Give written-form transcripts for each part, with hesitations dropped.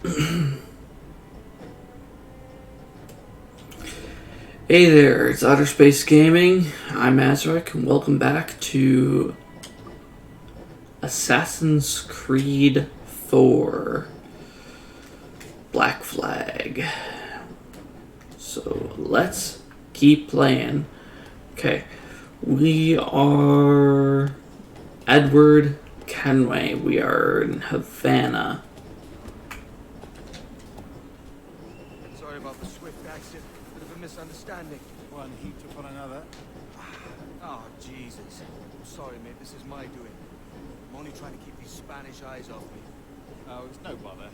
Hey there, it's Outer Space Gaming. I'm Azrek, and welcome back to Assassin's Creed 4 Black Flag. So let's keep playing. Okay, we are Edward Kenway. We are in Havana. Sorry about the swift exit. Bit of a misunderstanding. One heaped upon another. Oh, Jesus. I'm sorry, mate. This is my doing. I'm only trying to keep these Spanish eyes off me. Oh, it's no bother.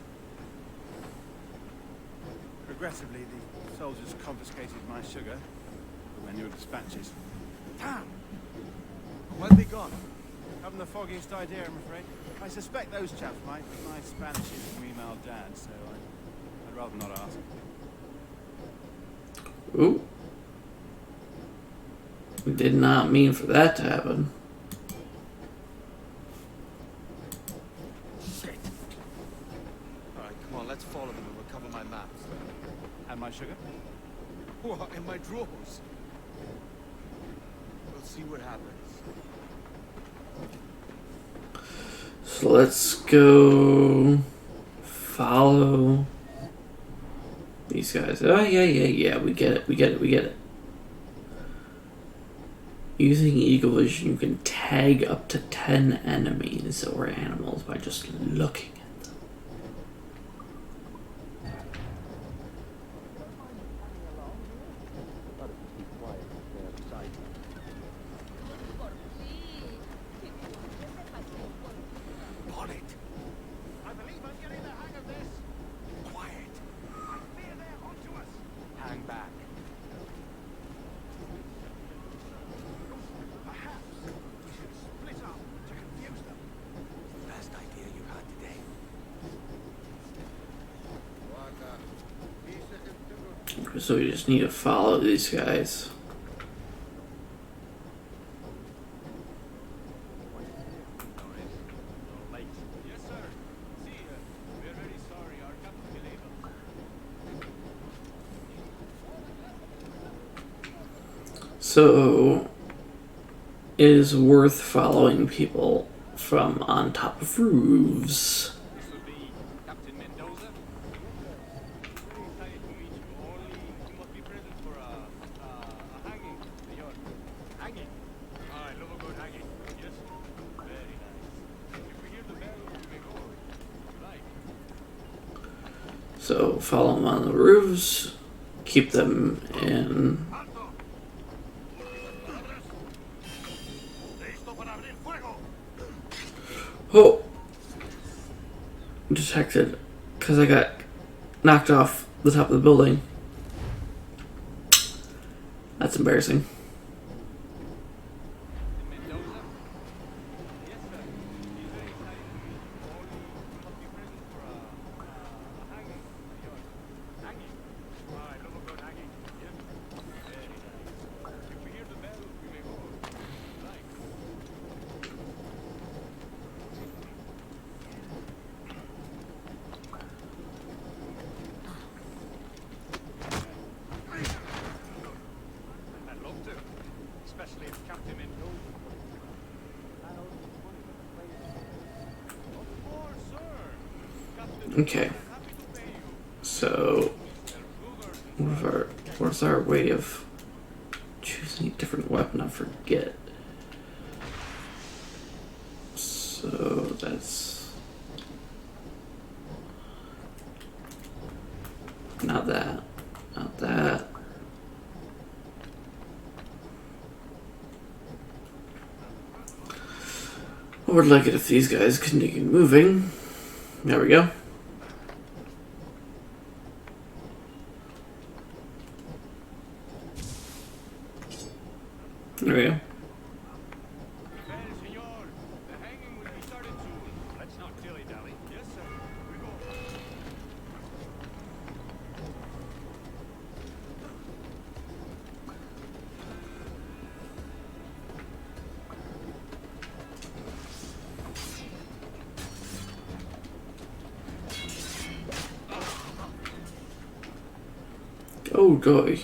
Regrettably, the soldiers confiscated my sugar for manual dispatches. Damn! Where'd they gone? Haven't the foggiest idea, I'm afraid. I suspect those chaps might. My Spanish is from email dad, so I'd rather not ask. Ooh. We did not mean for that to happen. Shit. Alright, come on, let's follow them and recover my maps. And my sugar? What, in my drawers? We'll see what happens. So let's go follow these guys. Oh, yeah. We get it. Using Eagle Vision, you can tag up to 10 enemies or animals by just looking at them. On it! I believe I'm getting the hang of this. Quiet. I fear they're onto us. Hang back. Perhaps we should split up to confuse them. Best idea you had today. So we just need to follow these guys. Yes, sir. See, we're very sorry. Our captain will able. So it is worth following people from on top of roofs. This would be Captain Mendoza. Very excited to meet you. Only you must be present for a hanging, senor. Hanging? I love a good hanging. Yes? Very nice. If we hear the bell, we may go. If you like. So follow them on the roofs, keep them in. Oh! Detected. Because I got knocked off the top of the building. That's embarrassing. Mendoza? Yes, sir. He's very excited to meet you. Only you must be present for a hanging, senor. Hanging? I love a good hanging. Yes? Very nice. If we hear the bell, we may go. If you like. I'd love to, especially if Captain Mendoza. Of course, sir. Captain Okay. Mendoza is happy to pay you. So, They're cougars. what's our way of choosing a different weapon? I forget. So that's not that. Not that. I would like it if these guys continue moving. There we go. There we go. Well, senor, the hanging will be started soon. Let's not dilly-dally. Yes, sir. We go. Oh joy.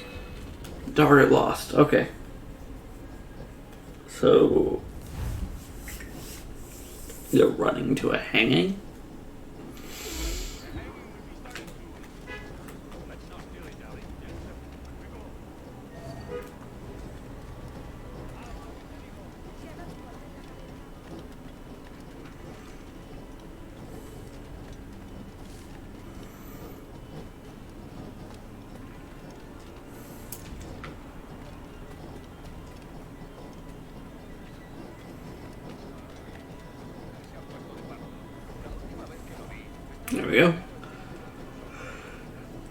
Target lost. Okay. So they're running to a hanging. The hanging will be starting soon. Let's not dilly-dally. Yes, sir. We go. There we go.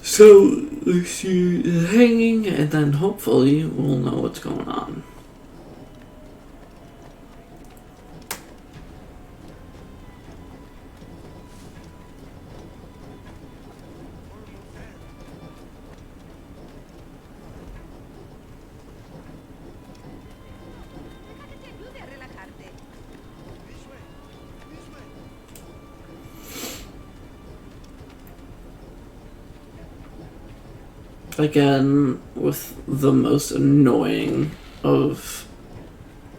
So let's do the hanging, and then hopefully we'll know what's going on. Déjame te ayude a relajarte. This way. This way. Again, with the most annoying of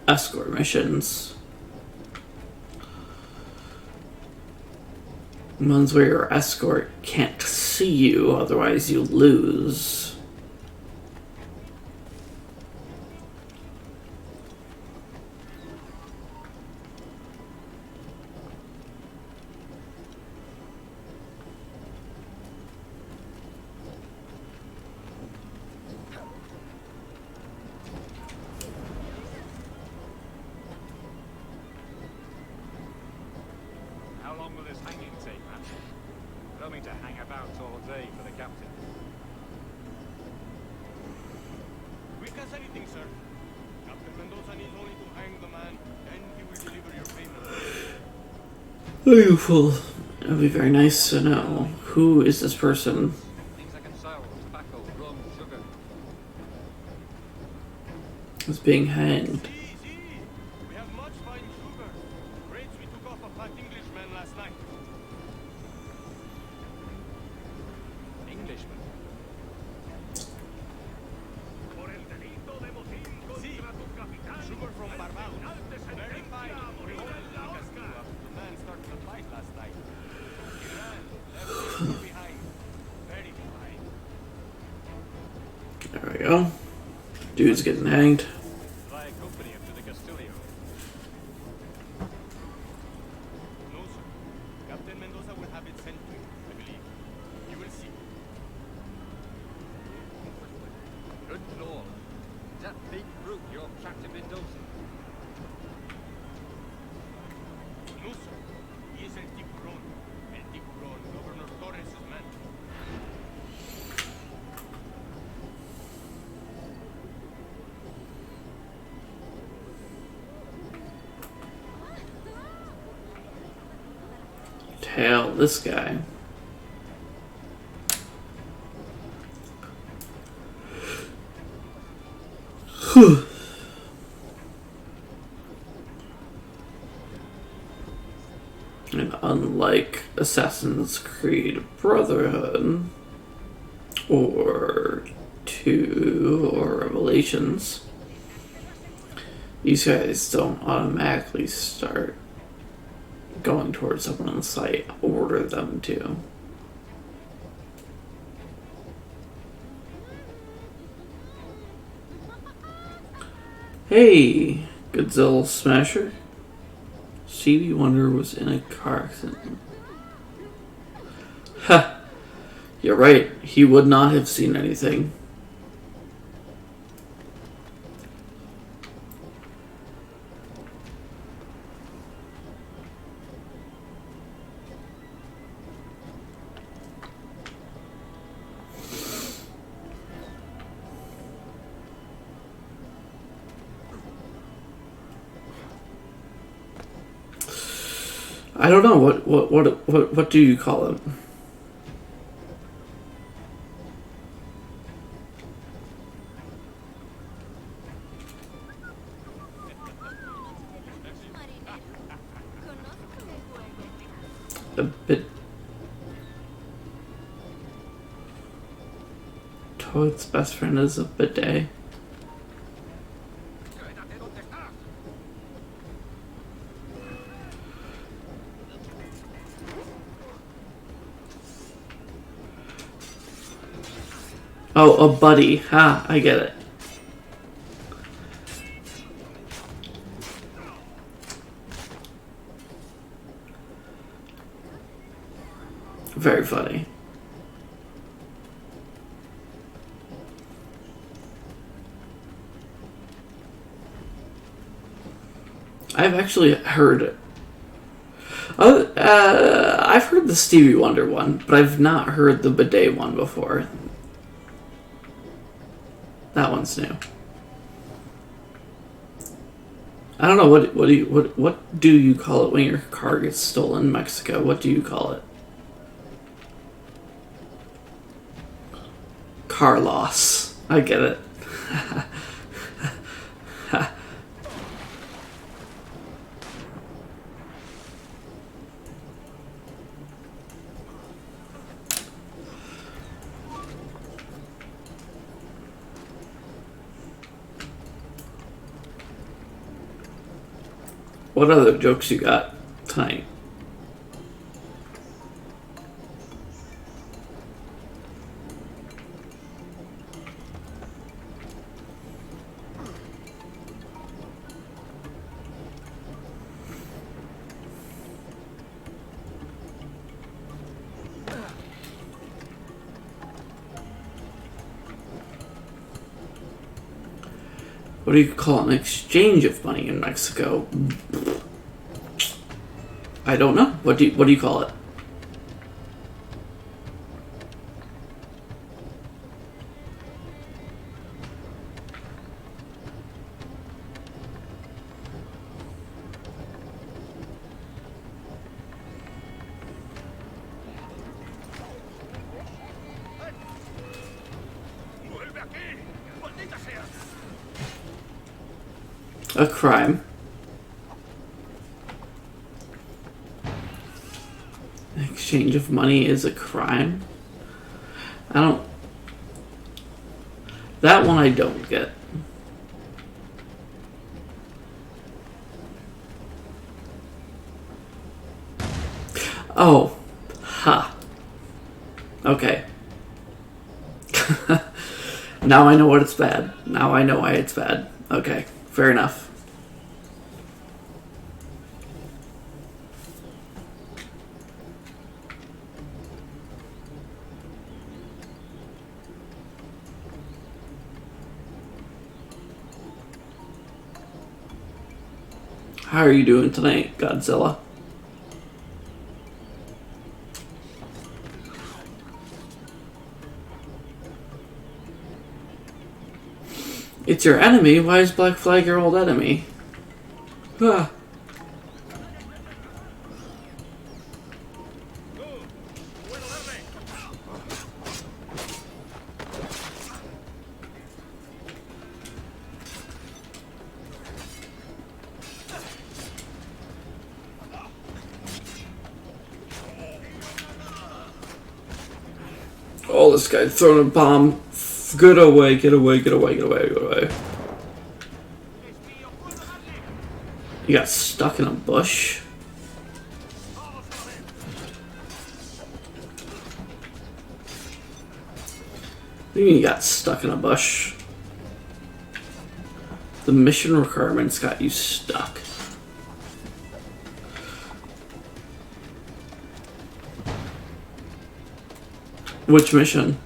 escort missions. Ones where your escort can't see you, otherwise you lose. How long will this hanging take, man? I don't mean to hang about all day for the captain. We can't say anything, sir. Captain Mendoza needs only to hang the man, then he will deliver your payment. Beautiful. It would be very nice to know who is this person Things I can sell, tobacco, rum, sugar. who's being hanged. See, we have much fine sugar. Rates we took off a fat Englishman last night. Englishman? Por el delito de motín Sí. contra tu capitán. Sugar from el Barbados. tribunal de Very sentencia fine. a morir Only en la because horca. the man started a fight last night. He ran, left his sugar behind. Very fine. There we go. Dude's getting hanged. Shall I accompany him to the Castillo? No, sir. Captain Mendoza will have it sent to you, I believe. You will see. Good lord. Is that big brute your Captain Mendoza? No, sir. He is El Tiburon. El Tiburon, Governor Torres' man. Tail this guy. And unlike Assassin's Creed Brotherhood, or 2, or Revelations, these guys don't automatically start going towards someone on the site, order them to. Hey, Godzilla Smasher. Stevie Wonder was in a car accident. Ha! You're right, he would not have seen anything. I don't know what do you call it? Marinero, conozco el juego. A bit Oh, its best friend is a bidet. Quédate donde estás. Oh, a buddy. Ha, I get it. Very funny. I've actually heard. I've heard the Stevie Wonder one, but I've not heard the bidet one before. That one's new. I don't know what do you call it when your car gets stolen in Mexico? What do you call it? Car loss. I get it. What other jokes you got tonight? What do you call an exchange of money in Mexico? I don't know. What do you call it? ¡Vuelve aquí! ¡Maldita sea! A crime. Exchange of money is a crime? I don't... That one I don't get. Oh. Ha. Okay. Now I know what it's bad. Now I know why it's bad. Okay. Fair enough. How are you doing tonight, Godzilla? It's your enemy? Why is Black Flag your old enemy? Ah. Oh, this guy's throwing a bomb. Get away, get away, get away, get away, get away. You got stuck in a bush? What do you mean you got stuck in a bush? The mission requirements got you stuck. Which mission?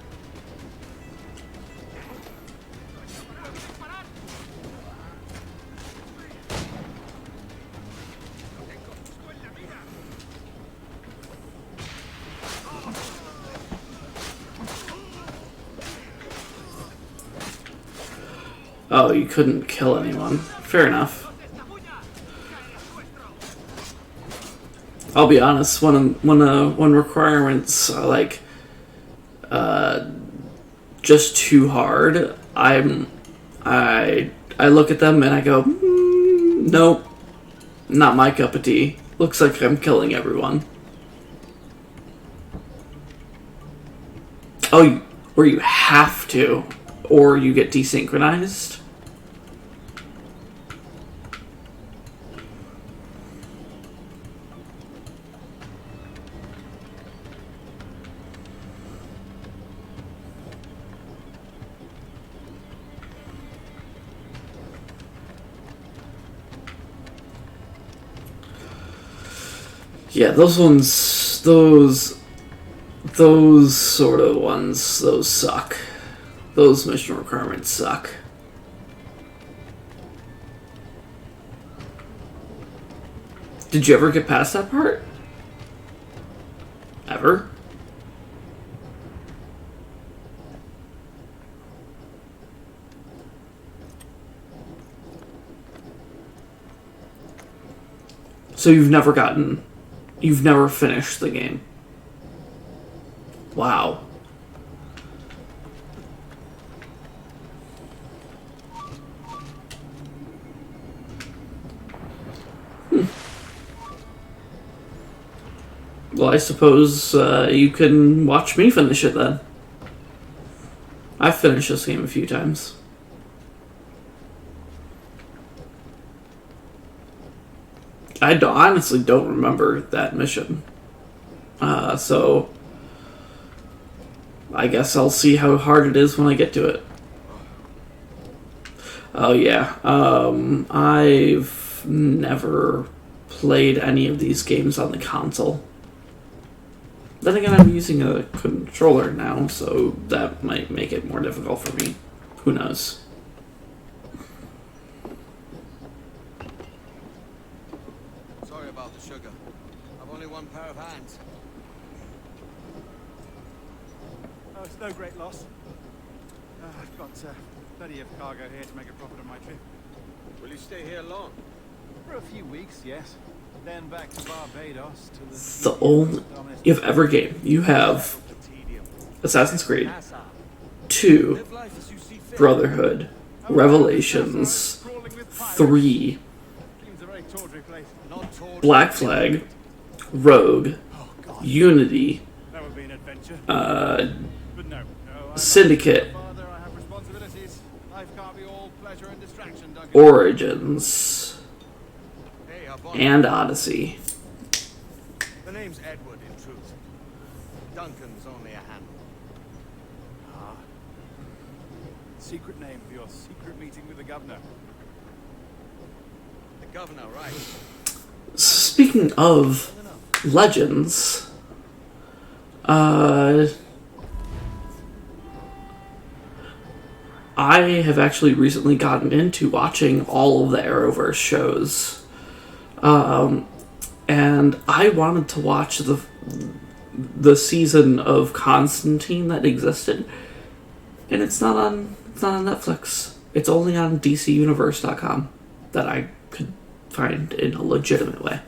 Oh, you couldn't kill anyone. Fair enough. I'll be honest. When requirements are like just too hard, I look at them and I go, nope, not my cup of tea. Looks like I'm killing everyone. Oh, where you have to, or you get desynchronized. Yeah, those ones, those sort of ones, those suck. Those mission requirements suck. Did you ever get past that part? Ever? So you've never finished the game? Wow. Well, I suppose you can watch me finish it then. I've finished this game a few times. Honestly don't remember that mission. So I guess I'll see how hard it is when I get to it. Oh yeah, I've never played any of these games on the console. Then again, I'm using a controller now, so that might make it more difficult for me. Who knows? Sorry about the sugar. I've only one pair of hands. Oh, it's no great loss. I've got plenty of cargo here to make a profit on my trip. Will you stay here long? For a few weeks, yes. Then back to Barbados to The only ever game you have Assassin's Creed 2, Brotherhood, Revelations 3, Black Flag, Rogue, Unity, Syndicate, Origins, and Odyssey. The name's Edward, in truth. Duncan's only a handle. Ah. Secret name for your secret meeting with the governor. The governor, right? Speaking of legends, I have actually recently gotten into watching all of the Arrowverse shows. And I wanted to watch the season of Constantine that existed, and it's not on Netflix. It's only on DCUniverse.com that I could find in a legitimate way.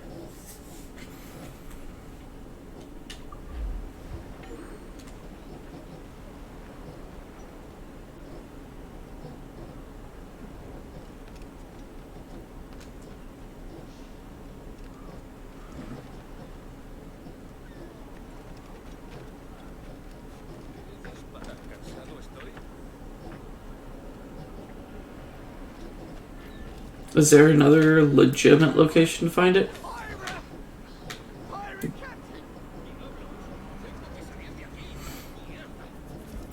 Is there another legitimate location to find it?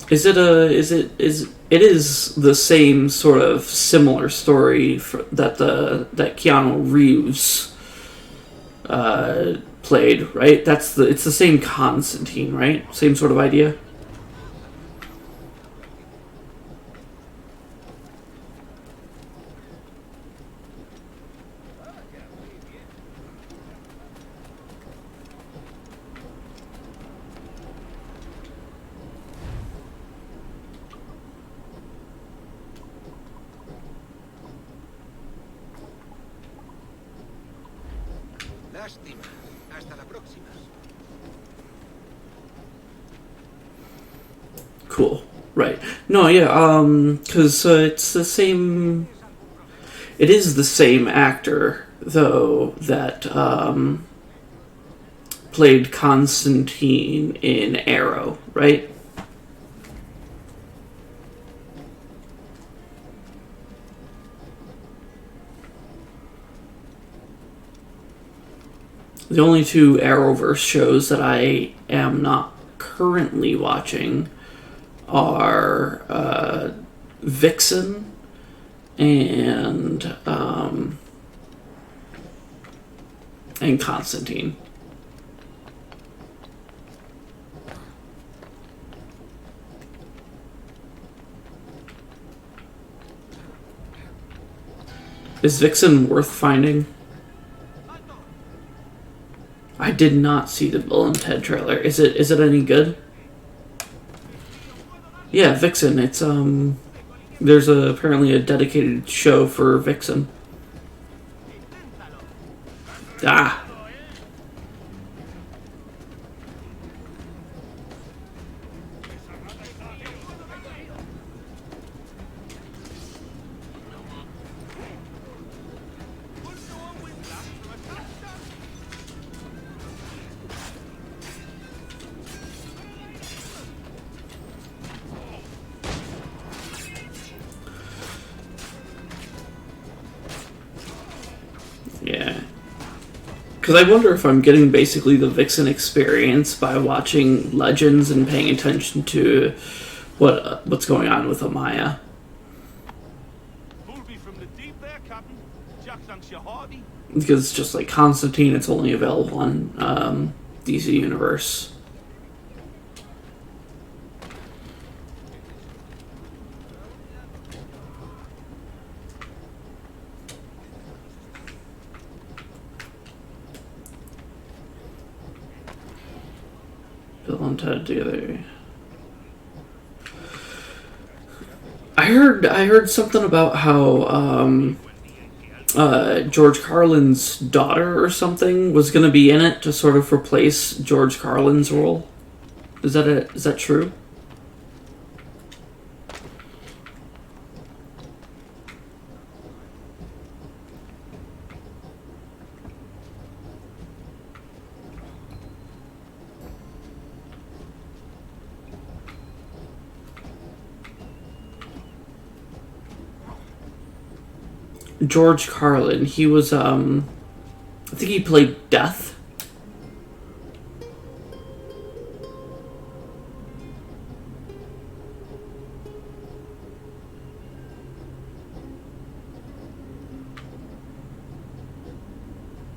It is the same sort of similar story that Keanu Reeves played, right? It's the same Constantine, right? Same sort of idea. Lástima. Hasta la próxima. Cool. Right. No, yeah, because it's the same... It is the same actor, though, that played Constantine in Arrow, right? The only two Arrowverse shows that I am not currently watching are Vixen and Constantine. Is Vixen worth finding? I did not see the Bill and Ted trailer. Is it any good? Yeah, Vixen. It's there's apparently a dedicated show for Vixen. Ah. Yeah. Because I wonder if I'm getting basically the Vixen experience by watching Legends and paying attention to what's going on with Amaya. Pull me from the deep there, Captain. Jack thanks you hearty. Because it's just like Constantine, it's only available on DC Universe. Bill and Ted together. I heard something about how George Carlin's daughter or something was going to be in it to sort of replace George Carlin's role. Is that true? George Carlin. He was I think he played Death.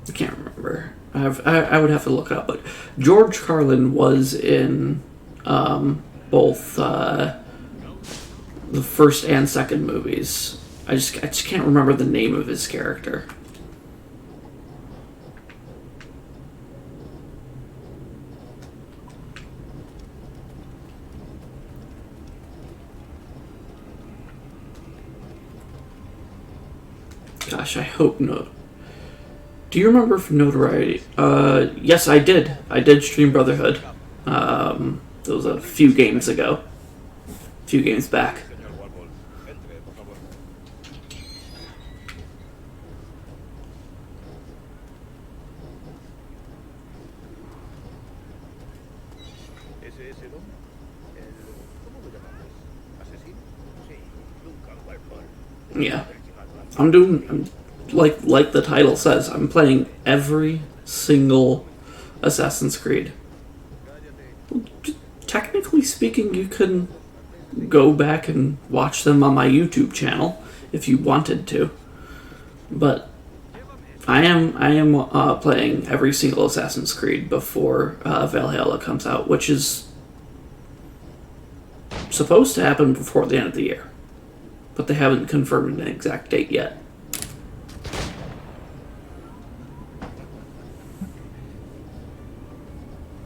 I can't remember. I would have to look it up, but George Carlin was in both the first and second movies. I just can't remember the name of his character. Gosh, I hope no. Do you remember from Notoriety? Yes, I did. I did stream Brotherhood. It was a few games ago. A few games back. Yeah. I'm like the title says, I'm playing every single Assassin's Creed. Technically speaking, you can go back and watch them on my YouTube channel if you wanted to. But I am playing every single Assassin's Creed before Valhalla comes out, which is supposed to happen before the end of the year. But they haven't confirmed an exact date yet.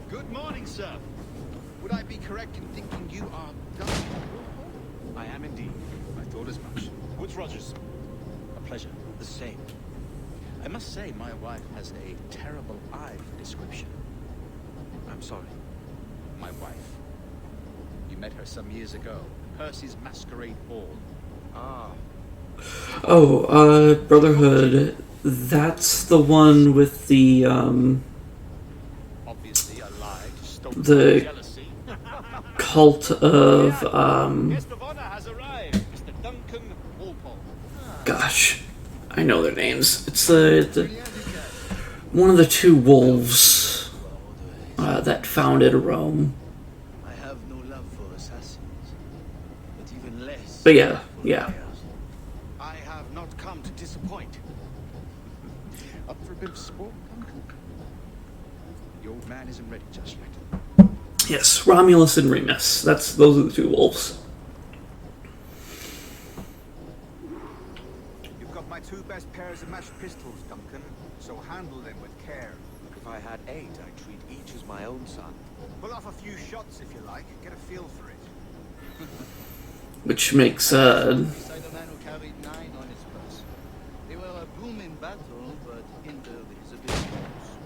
Good morning, sir. Would I be correct in thinking you are Dr. I am indeed. I thought as much. Woods Rogers. A pleasure. The same. I must say, my wife has a terrible eye for description. I'm sorry. My wife. You met her some years ago. Percy's Masquerade Ball. Ah. Oh, Brotherhood. That's the one with the Obviously a lie to stoke the jealousy. cult of Guest of honor has arrived, Mr. Duncan Walpole. gosh, I know their names. It's the one of the two wolves that founded Rome. I have no love for assassins, but even less. But yeah, for yeah. liars. I have not come to disappoint. Up for a bit of sport, Uncle? The old man isn't ready just yet. Yes, Romulus and Remus. Those are the two wolves. You've got my 2 best pairs of matched pistols, Duncan, so handle them with care. If I had 8, I'd treat each as my own son. Pull off a few shots if you like, get a feel for it. Which makes Beside a man who carried 9 on his person. They were a boom in battle, but hindered his ability to swim.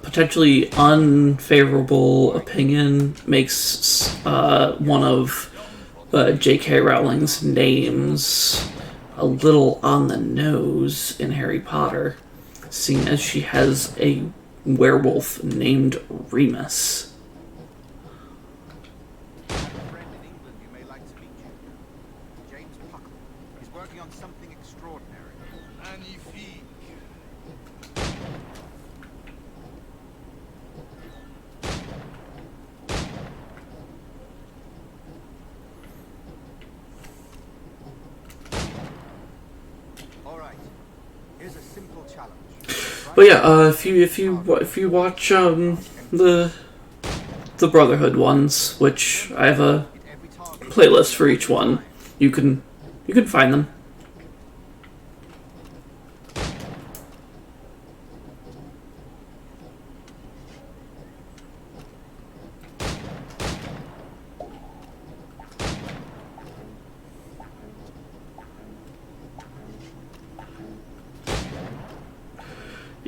potentially unfavorable opinion makes one of J.K. Rowling's names a little on the nose in Harry Potter, seeing as she has a werewolf named Remus. I have a friend in England you may like to meet you. James Puckle. He's working on something extraordinary. Magnifique. All right. Here's a simple challenge. But yeah, if you watch the Brotherhood ones, which I have a Hit every target. playlist for each one, you can find them.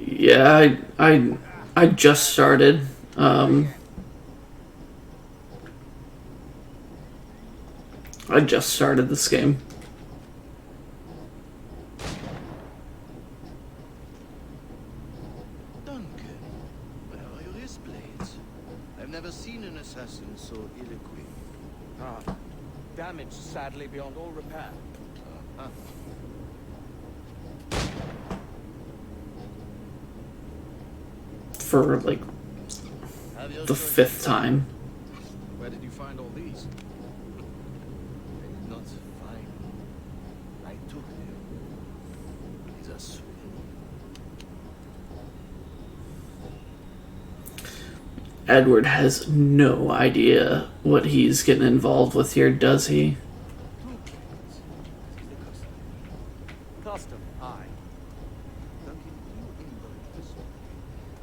Yeah, I just started. I just started this game. Duncan, where are your wrist blades? I've never seen an assassin so ill-equipped. Ah, damage sadly beyond all repair. Uh-huh. For like Have your the choice. 5th time. Where did you find all these? I did not find them. I took them. These are swim. Edward has no idea what he's getting involved with here, does he? Custom, aye. Duncan, you invoked this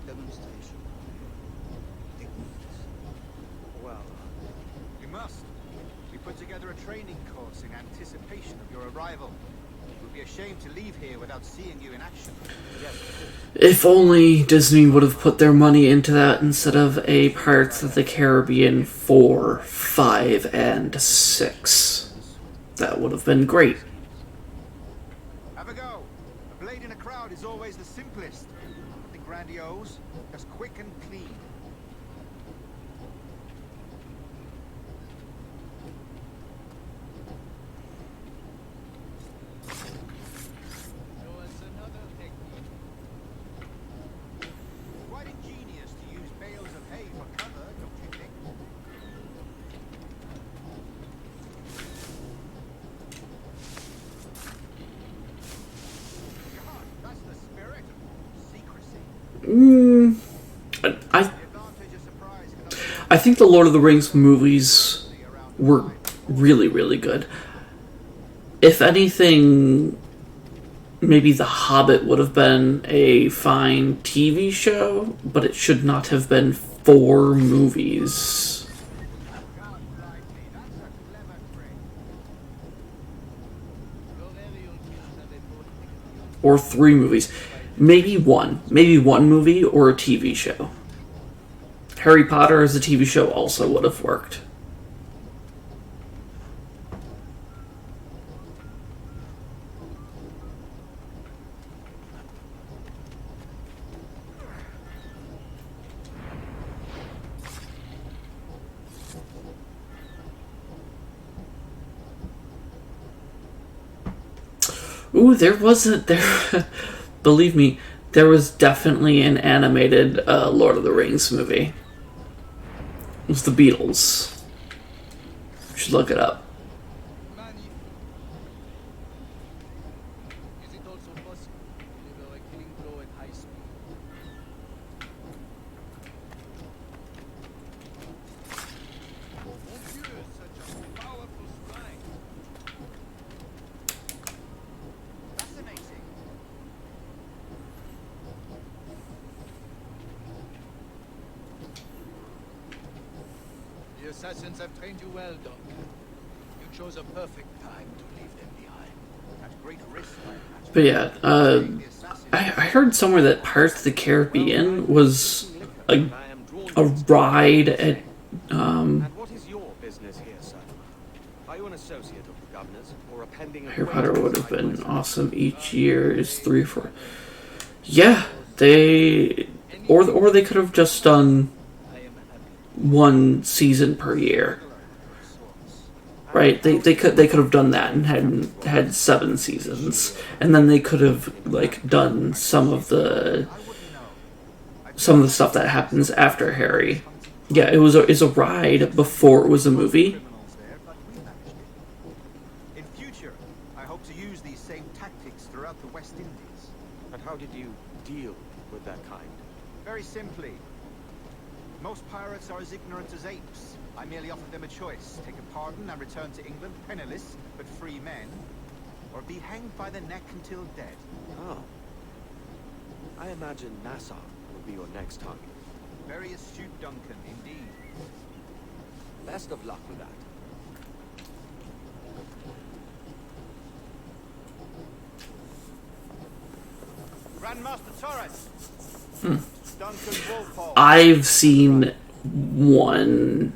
demonstration. Techniques. Well, You must. We put together a training course in anticipation of your arrival. It would be a shame to leave here without seeing you in action. yes, If only Disney would have put their money into that instead of a Pirates of the Caribbean 4, 5, and 6. That would have been great. Have a go. A blade in a crowd is always the simplest. Nothing grandiose, just quick and clean. Show us another technique. Quite ingenious to use bales of hay for cover, don't you think? God, that's the spirit. Secrecy. I The advantage of surprise can only I think the Lord of the Rings movies be around were really, really good. If anything, maybe The Hobbit would have been a fine TV show, but it should not have been 4 movies. God blind me, that's a clever trick. Your very own kids have a both Or 3 movies. Maybe one. Maybe one movie or a TV show. Harry Potter as a TV show also would have worked. Ooh, there wasn't there. Believe me, There was definitely an animated Lord of the Rings movie. It was the Beatles. You should look it up. Magnifique. Is it also possible to deliver a killing blow at high speed? Mon Dieu, such a powerful strike. Fascinating. The assassins have trained you well, Doctor. You chose a perfect time to leave them behind. At great risk, I imagine. But yeah, The assassin. I heard somewhere that Pirates of the Caribbean was a, And I am drawn a to its ride at thing. And what is your business here, sir? Are you an associate of the governor's or a pending Harry Potter would have been acquaintance like awesome. Each year is 3 or 4. Yeah, they or they could have just done I am happy. one season per year, right? They could have done that and had 7 seasons, and then they could have like done some of the stuff that happens after Harry. Yeah, it was a ride before it was a movie. Criminals there, but we managed it. In future, I hope to use these same tactics throughout the West Indies. And how did you deal with that kind? Very simply, most pirates are as ignorant as apes. I merely offer them a choice: take a pardon and return to England penniless but free men, or be hanged by the neck until dead. Oh. I imagine Nassau will be your next target. Very astute, Duncan, indeed. Best of luck with that. Grandmaster Torres! Duncan Walpole. I've seen one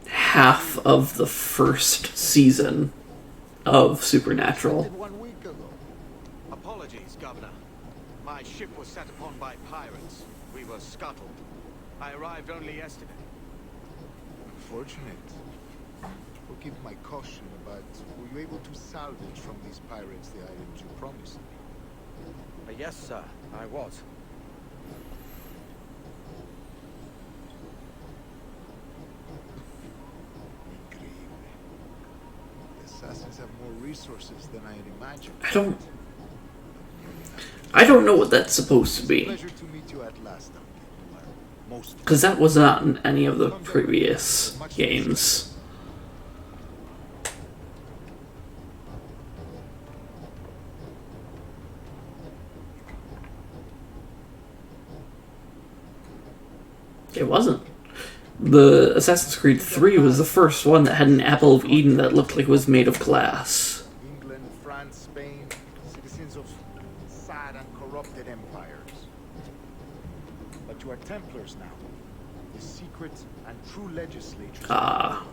half of the first season of Supernatural. 1 week ago. Apologies, Governor. My ship was set upon by pirates. We were scuttled. I arrived only yesterday. Unfortunate. Forgive my caution, but were you able to salvage from these pirates the items you promised? Yes, sir, I was. Increíble. The assassins have more resources than I had imagined. I don't know what that's supposed to be, Pleasure to meet you at last, Duncan. You are most because that was not in any of the previous games. It wasn't. The Assassin's Creed 3 was the first one that had an Apple of Eden that looked like it was made of glass. England, France, Spain, citizens of sad and corrupted empires. But you are Templars now. The secret and true legislatures. Ah.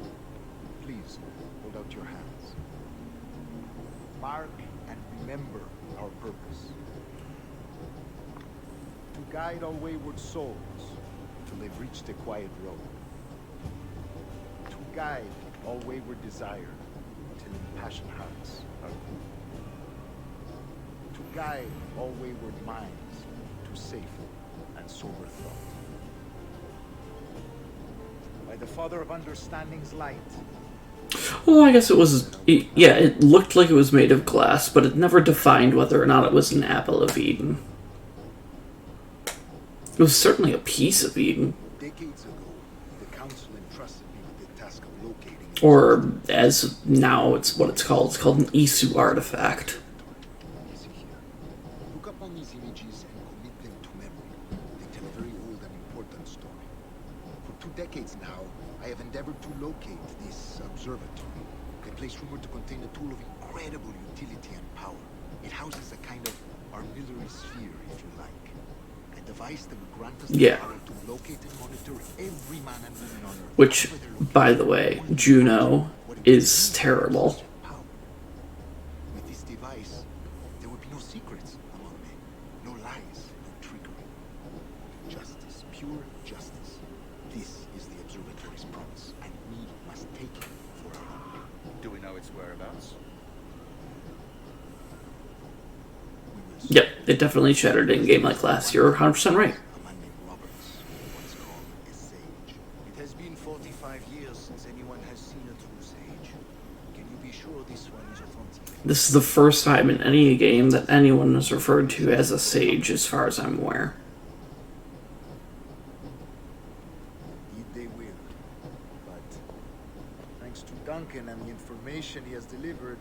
Please, hold out your hands. Mark and remember our purpose. To guide our wayward souls till they've reached a quiet road. To guide all wayward desire till impassioned hearts are cool. To guide all wayward minds to safe and sober thought. By the Father of Understanding's light, Well, I guess it was. Yeah, it looked like it was made of glass, but it never defined whether or not it was an Apple of Eden. It was certainly a piece of Eden. decades ago, the Council entrusted me with the task of locating... Or, as now it's what it's called an Isu artifact. See here. Look upon these images and commit them to memory. They tell a very old and important story. For 2 decades now, I have endeavored to locate this observatory, a place rumored to contain a tool of incredible utility and power. It houses a kind of armillary sphere, if you like. A device that would grant us the Yeah. power to locate and monitor every man and woman on Earth. Which, wherever they're located. by the way, Juno is terrible. Power. With this device, there would be no secrets among men, no lies, no trickery. Justice, pure justice. This is the observatory's promise, and we must take it for our own. Do we know its whereabouts? We will Yep. It definitely shattered in a game like last year. 100% right. A man named Roberts, once called a sage. It has been 45 years since anyone has seen a true sage. Can you be sure this one is authentic? This is the first time in any game that anyone is referred to as a sage, as far as I'm aware. Indeed they will. But thanks to Duncan and the information he has delivered,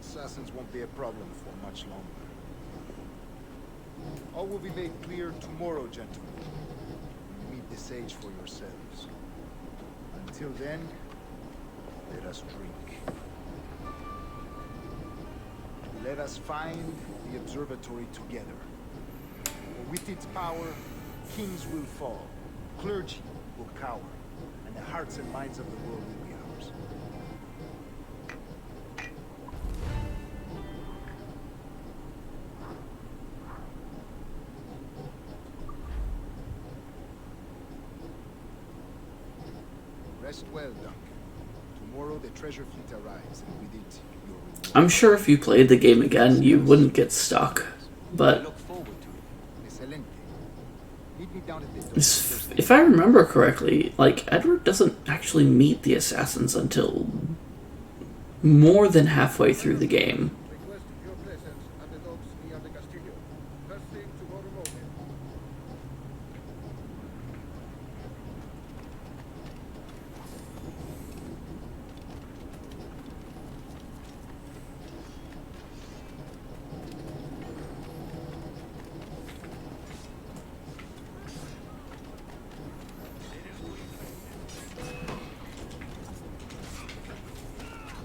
assassins won't be a problem for much longer. All will be made clear tomorrow, gentlemen. When you meet the sage for yourselves. Until then, let us drink. Let us find the observatory together. For with its power, kings will fall, clergy will cower, and the hearts and minds of the world will be ours. Rest well, Duncan. Tomorrow the treasure fleet arrives, and with it, your reward. I'm sure if you played the game again, you wouldn't get stuck. I But look forward to it. Excelente. Meet me down at the door. if I remember correctly, like, Edward doesn't actually meet the assassins until more than halfway through the game. Request your presence at the docks near the Castillo. First thing tomorrow morning.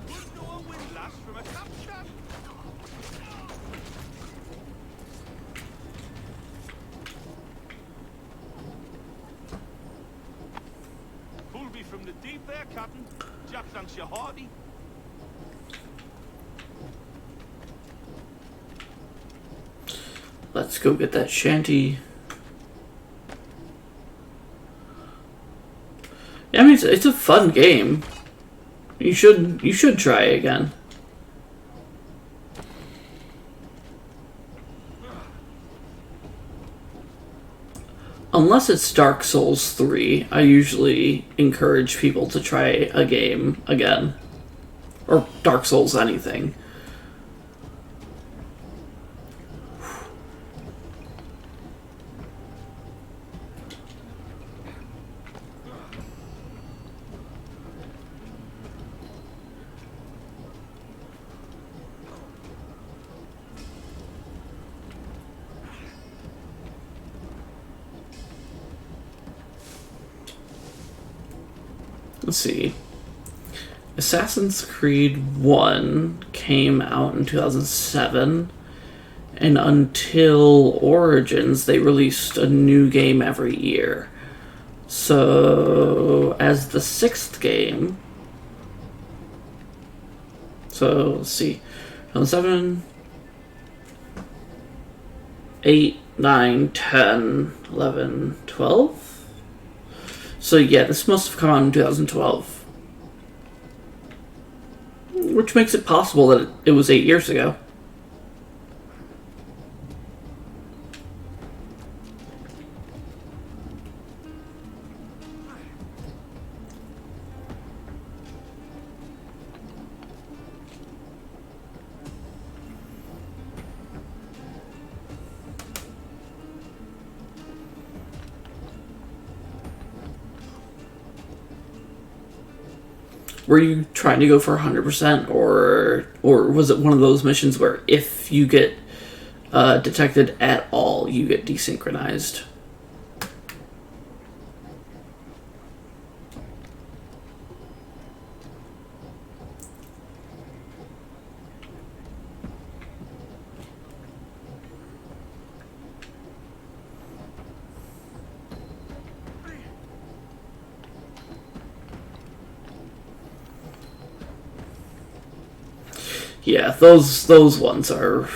Would no one win last from a capture? Pull me from the deep there, Captain. Jack thanks you hearty. Let's go get that shanty. Yeah, I mean, it's a fun game. You should try it again. Unless it's Dark Souls 3, I usually encourage people to try a game again. Or Dark Souls anything. Let's see. Assassin's Creed 1 came out in 2007, and until Origins, they released a new game every year. So, as the 6th game, so let's see, 2007, 8, 9, 10, 11, 12? So yeah, this must have come out in 2012. Which makes it possible that it was 8 years ago. Were you trying to go for 100%, or was it one of those missions where if you get detected at all, you get desynchronized? Yeah, those ones are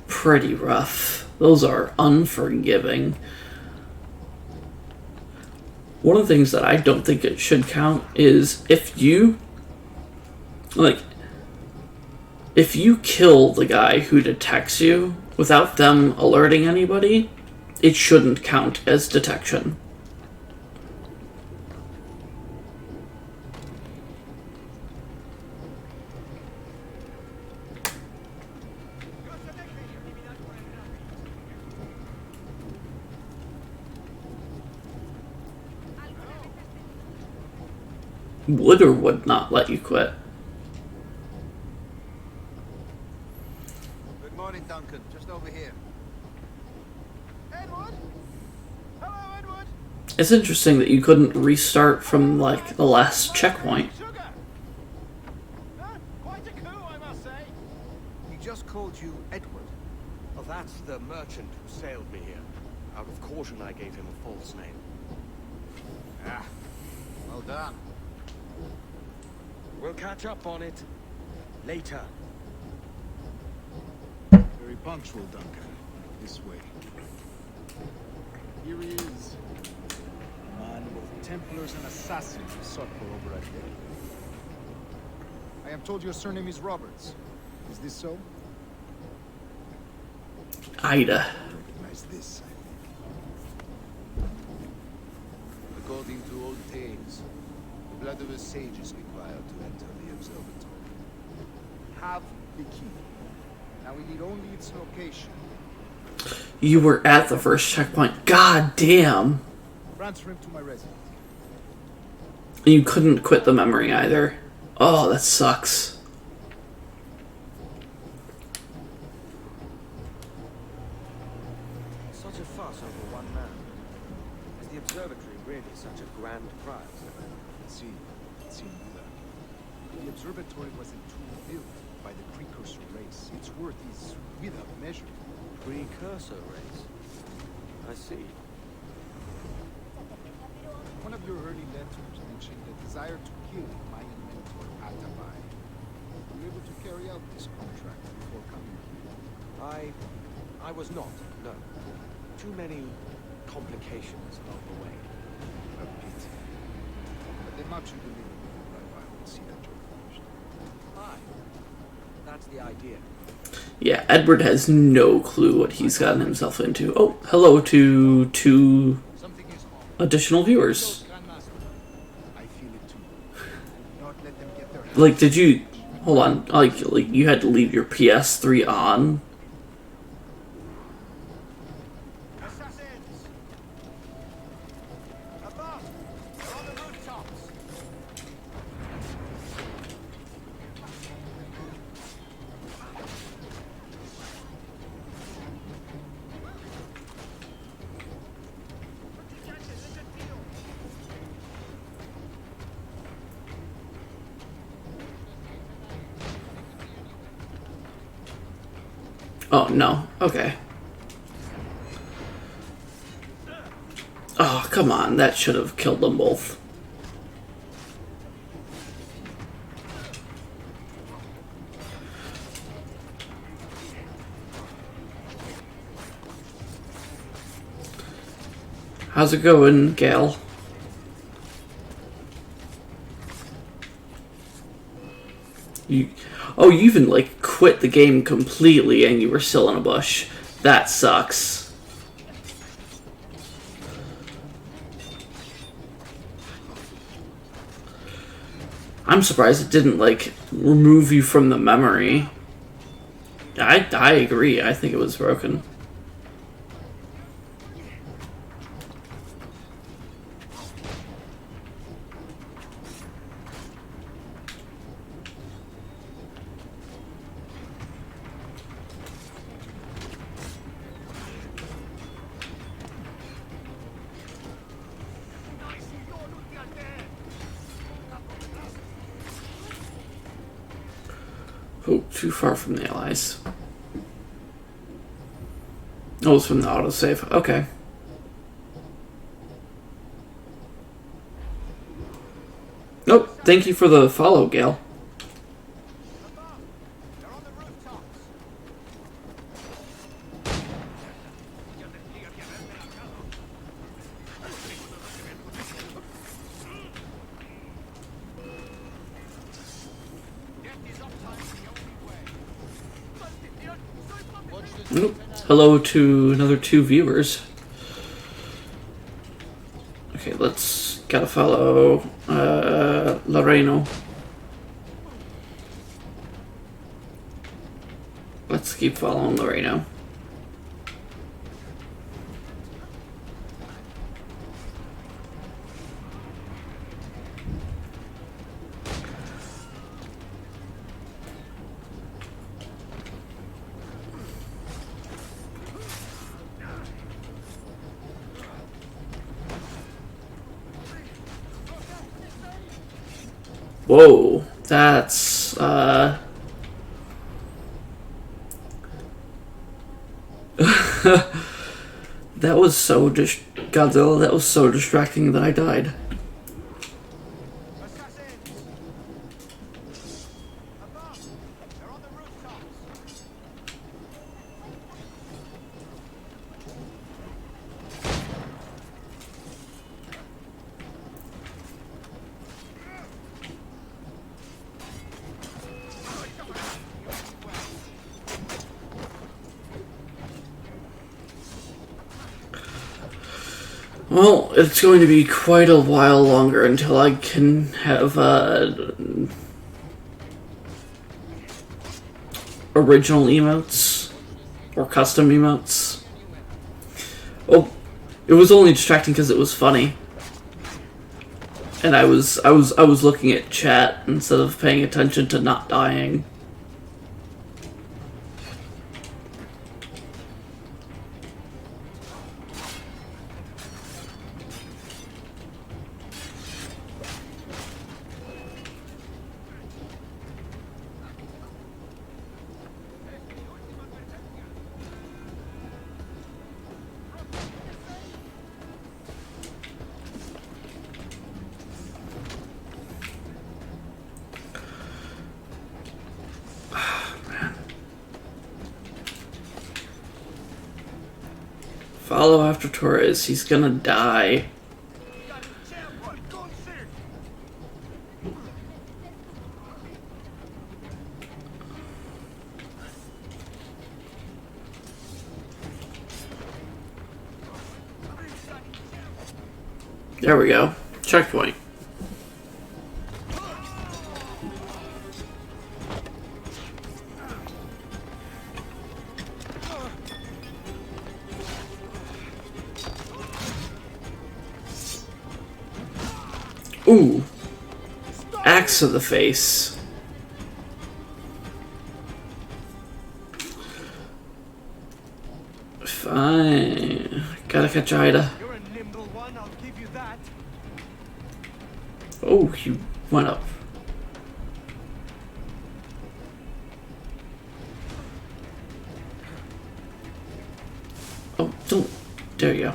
pretty rough. Those are unforgiving. One of the things that I don't think it should count is if you kill the guy who detects you, Without them alerting anybody, it shouldn't count as detection. Would or would not let you quit. Good morning, Duncan. Just over here. Edward? Hello, Edward. It's interesting that you couldn't restart from, like, the last checkpoint. Sugar. Quite a coup, I must say. He just called you Edward. Well, that's the merchant who sailed me here. Out of caution, I gave him a false name. Ah, well done. We'll catch up on it later. Very punctual, Duncan. This way. Here he is. A man with Templars and assassins who sought for over a day. I am told your surname is Roberts. Is this so? Ida. Recognize this, I think. According to old tales, the blood of a sage is required to enter the observatory. Have the key. Now we need only its location. You were at the first checkpoint. God damn. Transfer him to my residence. And you couldn't quit the memory either. Oh, that sucks. Such a fuss over one man. Is the observatory really such a grand prize? It seemed that. The observatory was a tool built by the precursor race. Its worth is without measure. Precursor race. I see. One of your early letters mentioned the desire to kill my mentor, Atabai. Were you able to carry out this contract before coming here? I was not, no. Too many complications along the way. A pity. But the much you deliver before I will see that you're finished. Aye. That's the idea. Yeah, Edward has no clue what he's gotten himself into. Oh, hello to two Something is off. additional viewers. Grandmaster. I feel it too. Do not let them get their hands. Like, did you... Hold on. Like you had to leave your PS3 on? Assassins! Above! They're on the rooftops! Oh, no. Okay. Oh, come on. That should have killed them both. How's it going, Gale? You even, like, quit the game completely and you were still in a bush. That sucks. I'm surprised it didn't, like, remove you from the memory. I agree. I think it was broken. Oh, too far from the allies. Oh, it's from the autosave. Okay. Nope. Thank you for the follow, Gale. Above! They're on the rooftops! Death is sometimes the only way. Nope. hello to another 2 viewers. Okay, gotta follow Loreno. Let's keep following Loreno. Whoa, that's that was so Godzilla, that was so distracting that I died. Assassins! Above! They're on the rooftops! Well, it's going to be quite a while longer until I can have original emotes or custom emotes. Oh, it was only distracting because it was funny, and I was looking at chat instead of paying attention to not dying. Follow after Torres. He's gonna die. There we go. Checkpoint. Ooh. Axe to the face. Fine. Gotta catch Ida. You're a nimble one, I'll give you that. Oh, he went up. Oh, don't. There you go.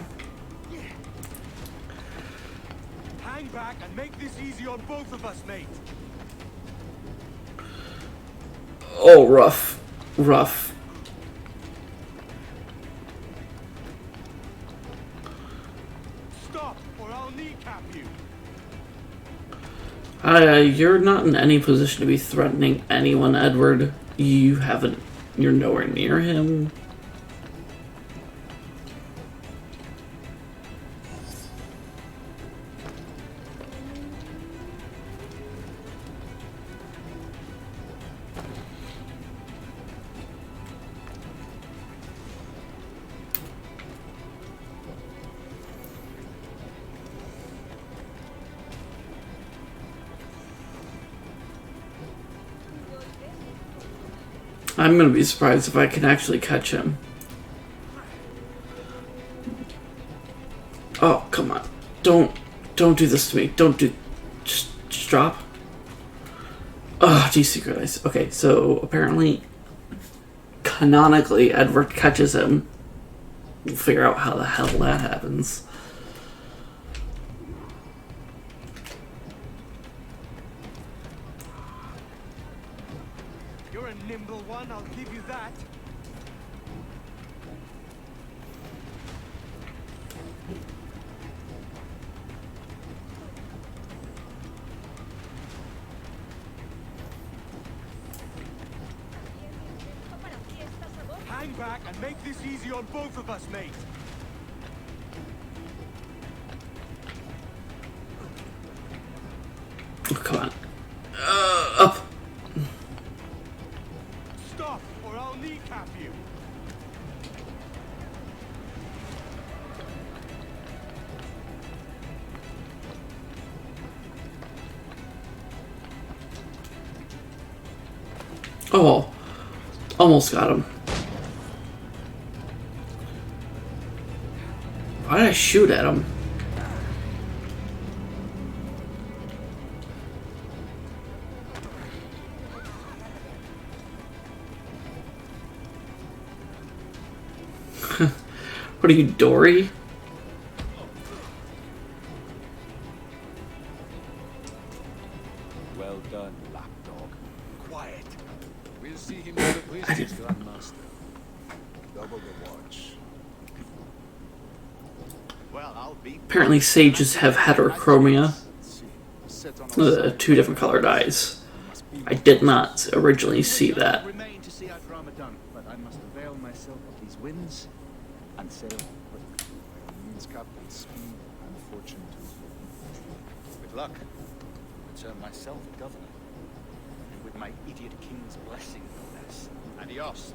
Hang back and make this easy on both of us, mate. Oh, rough. Rough. Stop, or I'll kneecap you. You're not in any position to be threatening anyone, Edward. You haven't. You're nowhere near him. I'm gonna be surprised if I can actually catch him. Oh, come on. Don't do this to me. Just drop. Oh, desynchronized. Okay, so apparently, canonically, Edward catches him. We'll figure out how the hell that happens. You're a nimble one, I'll give you that. Hang back and make this easy on both of us, mate. Oh, come on. Up. Stop, or I'll kneecap you. Oh, almost got him. Why did I shoot at him? What are you, Dory? Well done, lapdog. Quiet. We'll see him to the priest's grandmaster. Double the watch. Well, I'll be... Apparently sages have heterochromia. Two different colored eyes. I did not originally see that. Remain to see our drama done, but I must avail myself of these winds and sail quickly. By all means, Captain, speed and fortune too. With luck, return myself governor. And with my idiot king's blessing, no less. Adios.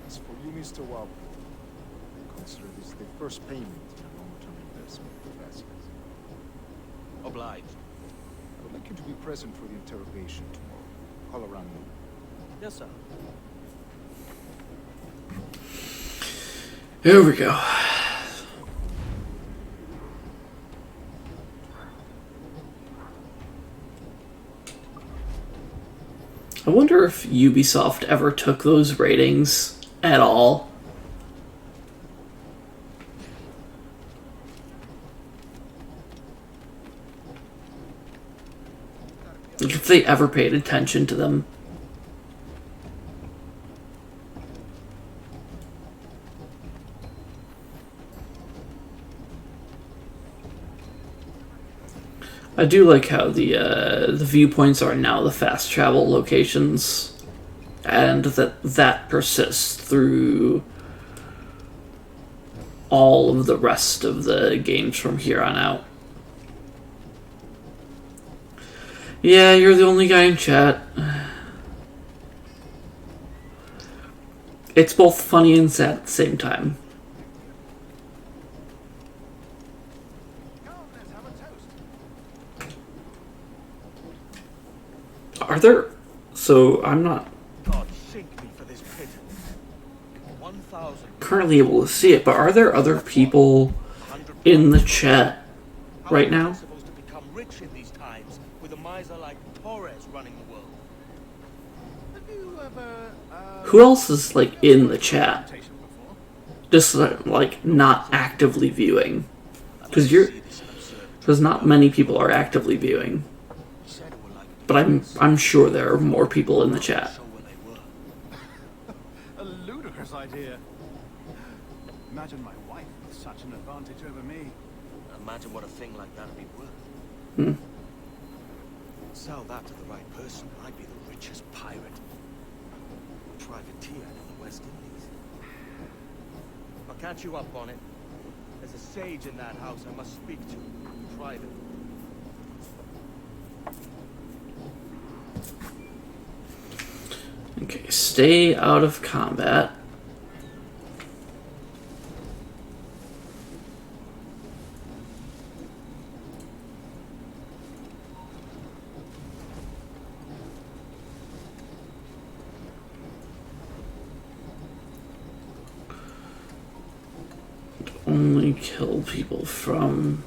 As for you, Mr. Walpole, I consider this the first payment in a long-term investment with Vasquez. Obliged. I would like you to be present for the interrogation tomorrow. Call around noon. Yes, sir. Here we go. I wonder if Ubisoft ever took those ratings at all. Like if they ever paid attention to them. I do like how the viewpoints are now the fast travel locations, and that persists through all of the rest of the games from here on out. Yeah, you're the only guy in chat. It's both funny and sad at the same time. Are there... So, I'm not God, sink me for this pit. 1,000. currently able to see it, but are there other people in the chat right now? Supposed to become rich in these times with a miser like Torres running the world. Have you ever, Who else is, like, in the chat? Just, like, not actively viewing. Because not many people are actively viewing. But I'm sure there are more people in the chat. A ludicrous idea. Imagine my wife with such an advantage over me. Imagine what a thing like that'd be worth. Hmm. Sell that to the right person, I'd be the richest pirate. Privateer in the West Indies. I'll catch you up on it. There's a sage in that house I must speak to. Private. Okay, stay out of combat. Only kill people from...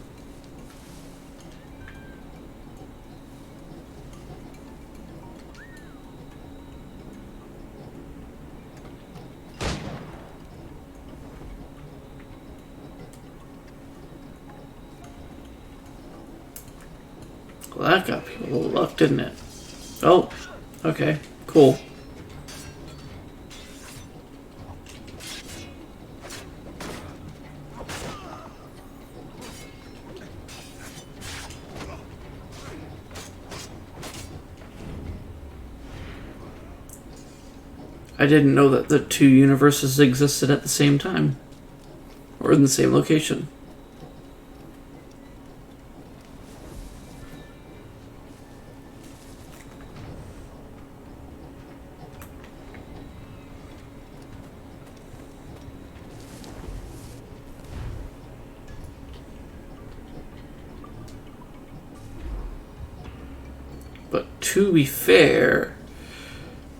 Well, that got people luck, didn't it? Oh, okay, cool. I didn't know that the two universes existed at the same time. Or in the same location. But to be fair,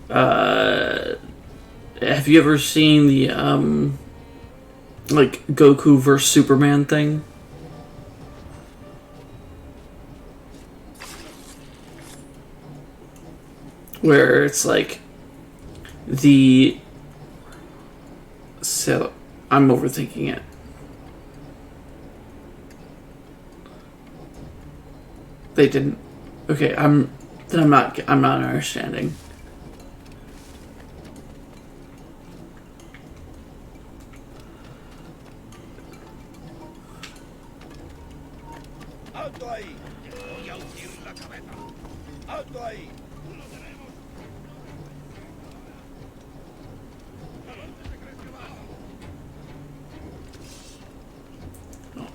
have you ever seen the like Goku versus Superman thing? Where it's like the so I'm overthinking it. They didn't. Okay, I'm not understanding. ¡Alto ahí! ¡Te voy a hundir la cabeza! ¡Alto ahí!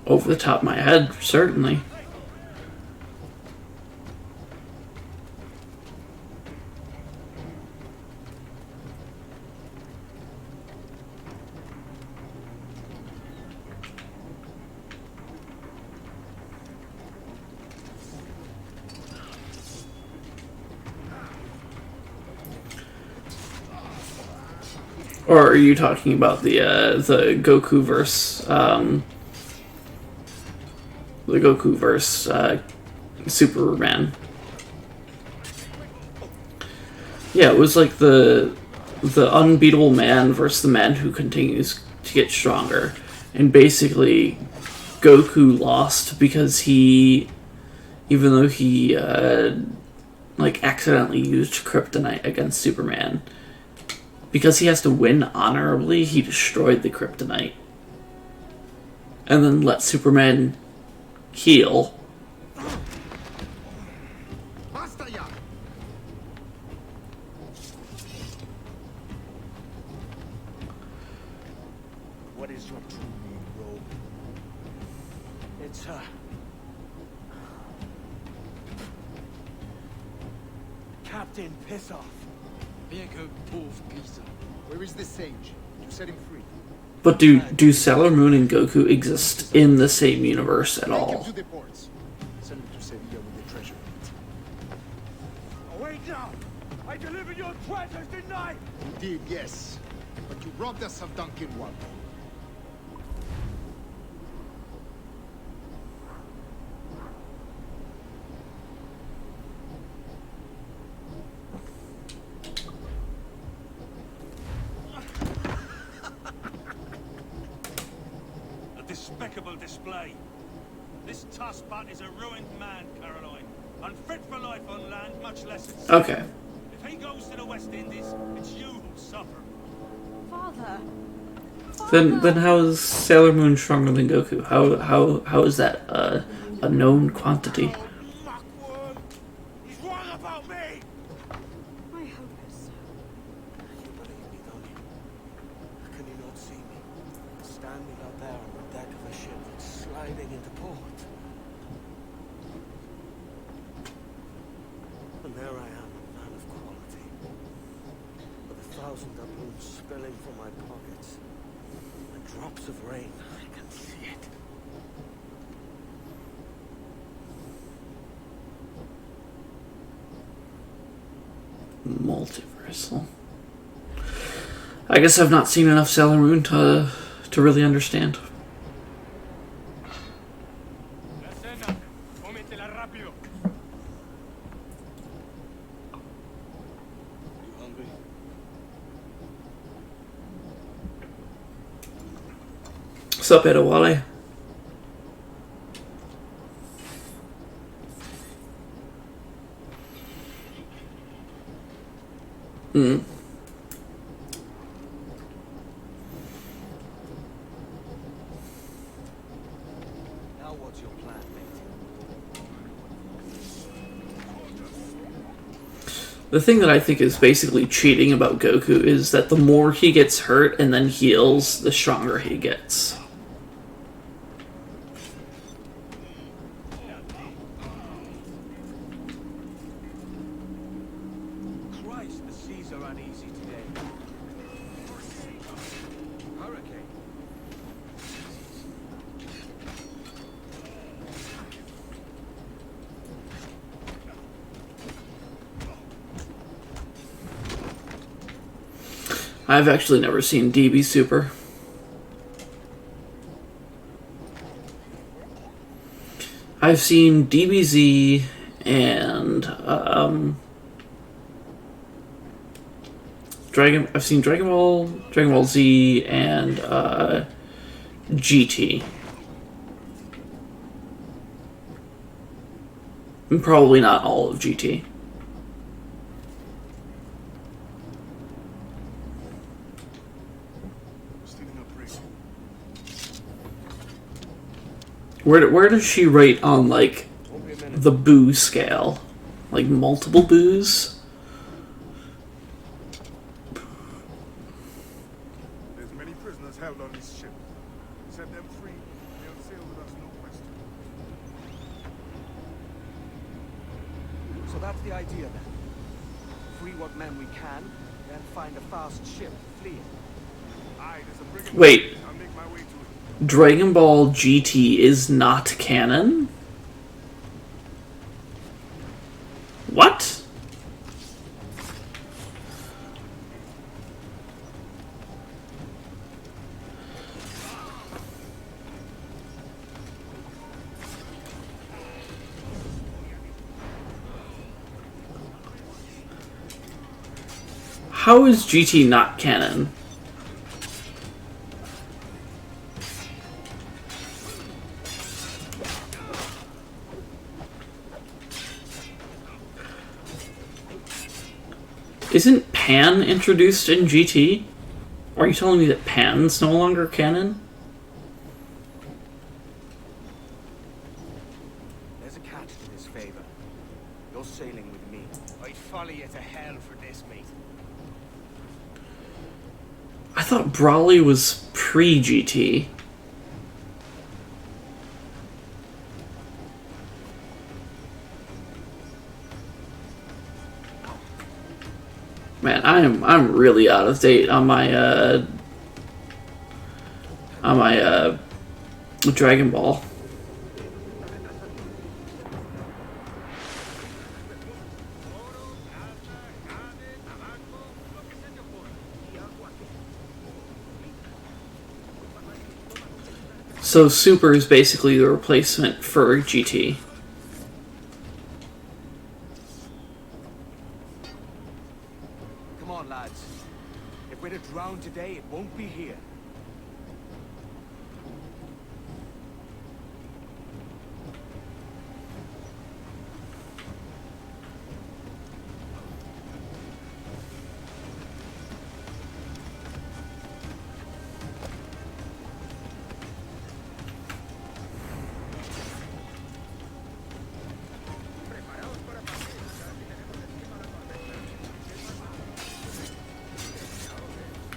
Over the top of my head, certainly. Or are you talking about the Goku verse Superman? Yeah, it was like the unbeatable man versus the man who continues to get stronger, and basically Goku lost because even though he like accidentally used kryptonite against Superman. Because he has to win honorably, he destroyed the kryptonite. And then let Superman heal. What is your true name, Rogue? It's Captain Pissoff. Where is the sage? You set him free. But do Sailor Moon and Goku exist in the same universe at Take him all? to the ports. Send him to Sevilla with the treasure. Oh, wait now! I delivered your treasures, didn't I? You did, yes. But you robbed us of Duncan One. Despicable display. This Tussbat is a ruined man, Caroline. Unfit for life on land, much less at sea. Okay. If he goes to the West Indies, it's you who'll suffer. Father. Then how is Sailor Moon stronger than Goku? How is that a known quantity? Oh, muckworm! He's wrong about me! I hope so. You believe me, don't you? Can you not see me? Standing out there on the deck of a ship that's sliding into port. And there I am, a man of quality. With 1,000 doubloons spilling from my pockets. And drops of rain, I can see it. Multiversal. I guess I've not seen enough Sailor Moon to really understand. La cena. Cómetela rápido. You hungry? What's up, Edawale? Mm. Now what's your plan, mate? The thing that I think is basically cheating about Goku is that the more he gets hurt and then heals, the stronger he gets. Christ, the seas are uneasy today. Hurricane. I've actually never seen DB Super. I've seen DBZ and I've seen Dragon Ball Z, and GT. And probably not all of GT. Where does she rate on, like, the boo scale? Like, multiple boos? There's many prisoners held on this ship. Set them free, they'll sail with us, no question. So that's the idea then. Free what men we can, then find a fast ship, flee it. Aye, there's a brigand. Wait. I'll make my way to it. Dragon Ball GT is not canon? What? How is GT not canon? Isn't Pan introduced in GT? Are you telling me that Pan's no longer canon? There's a catch to this favor. You're sailing with me. I'd follow you to hell for this, mate. I thought Brawley was pre-GT. Man, I'm really out of date on my Dragon Ball. So Super is basically the replacement for GT. Come on, lads. If we're to drown today, it won't be here.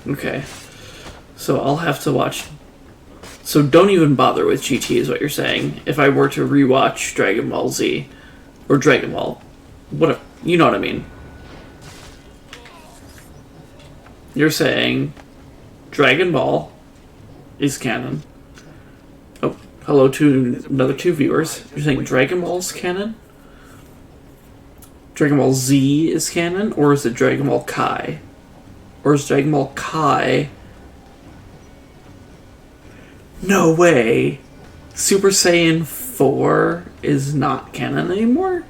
Okay. So I'll have to watch. So don't even bother with GT is what you're saying. If I were to rewatch Dragon Ball Z or Dragon Ball, you know what I mean. You're saying Dragon Ball is canon. Oh, hello to another two viewers. You're saying Dragon Ball's canon? Dragon Ball Z is canon, or is it Dragon Ball Kai? Or is Dragon Ball Kai? No way! Super Saiyan 4 is not canon anymore?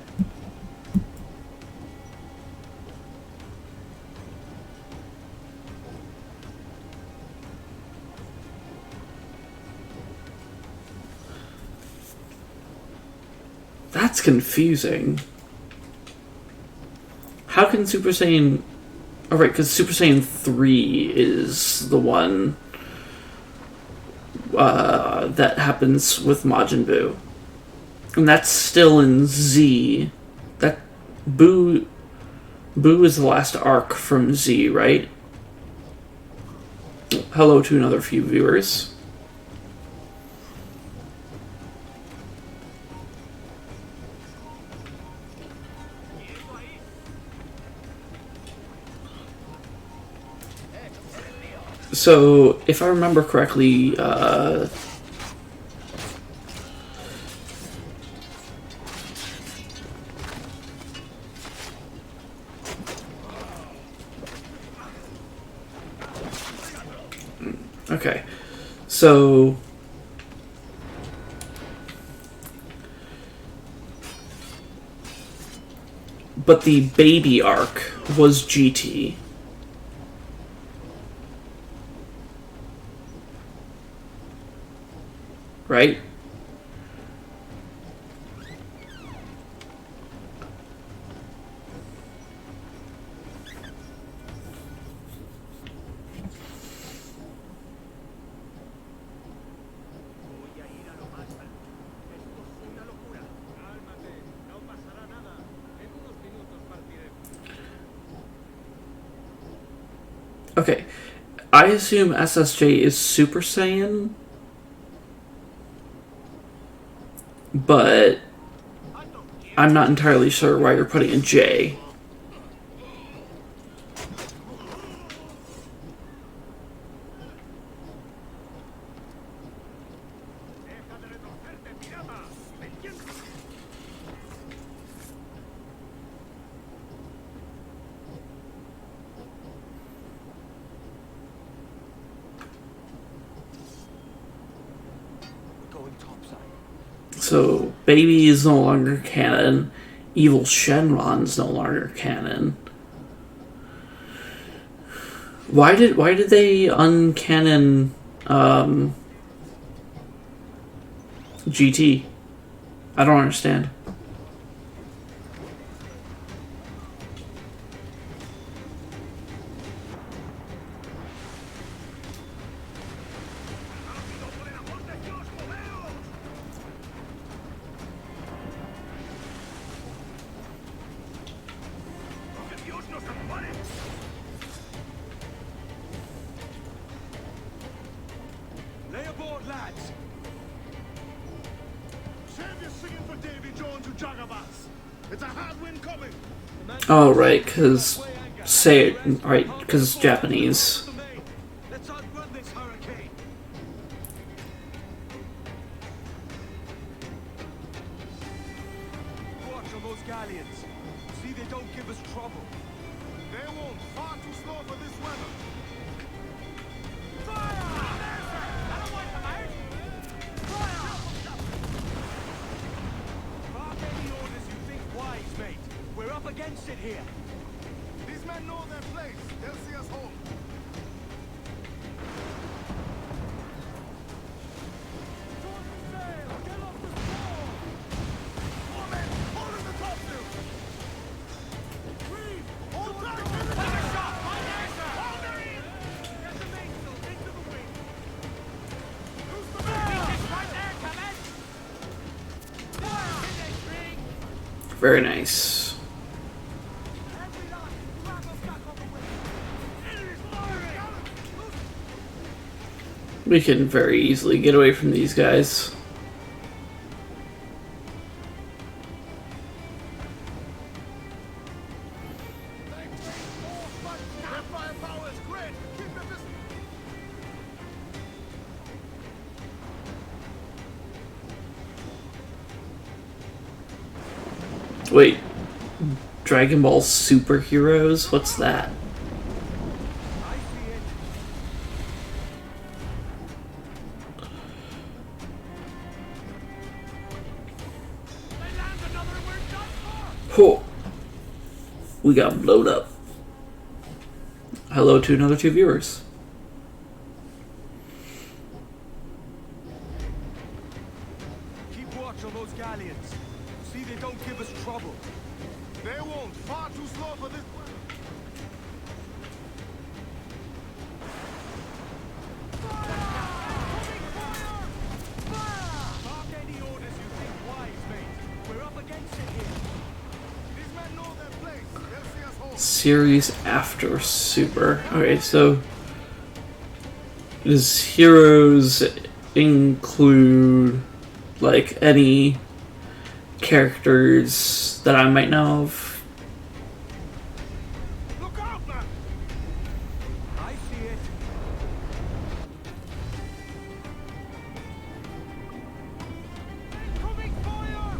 That's confusing. How can Super Saiyan... Oh, right, because Super Saiyan 3 is the one that happens with Majin Buu. And that's still in Z. That Buu Boo is the last arc from Z, right? Hello to another few viewers. So, if I remember correctly, okay, so but the baby arc was GT. Right? Cálmate, no pasará nada. En unos minutos partiremos. Okay. I assume SSJ is Super Saiyan, but I'm not entirely sure why you're putting a J. Deja de retorcerte, pirata. ¿Me entiendes? We're going topside. So, Baby is no longer canon. Evil Shenron's no longer canon. Why did they uncanon GT? I don't understand. Lay aboard, lads. Save your singing for Davy Jones, you jagabas. It's a hard wind coming. Oh, right, because say it right, because it's Japanese. Let's outrun this hurricane. Watch on those galleons. See they don't give us trouble. They won't. Far too slow for this weather. Bark any orders you think wise, mate. We're up against it here. These men know their place. They'll see us home. Very nice. We can very easily get away from these guys. Their firepower is great. Keep them just... Wait, Dragon Ball superheroes? What's that? I see it. They land another and we're done for. Oh, we got blowed up. Hello to another two viewers. Keep watch on those galleons. See they don't give us trouble. They won't. Far too slow for this weather. Bark any orders you think wise, mate. We're up against it here. These men know their place. They'll see us home. Series after Super. Okay, so does Heroes include like any characters that I might know of? Look out, man! I see it. Incoming fire!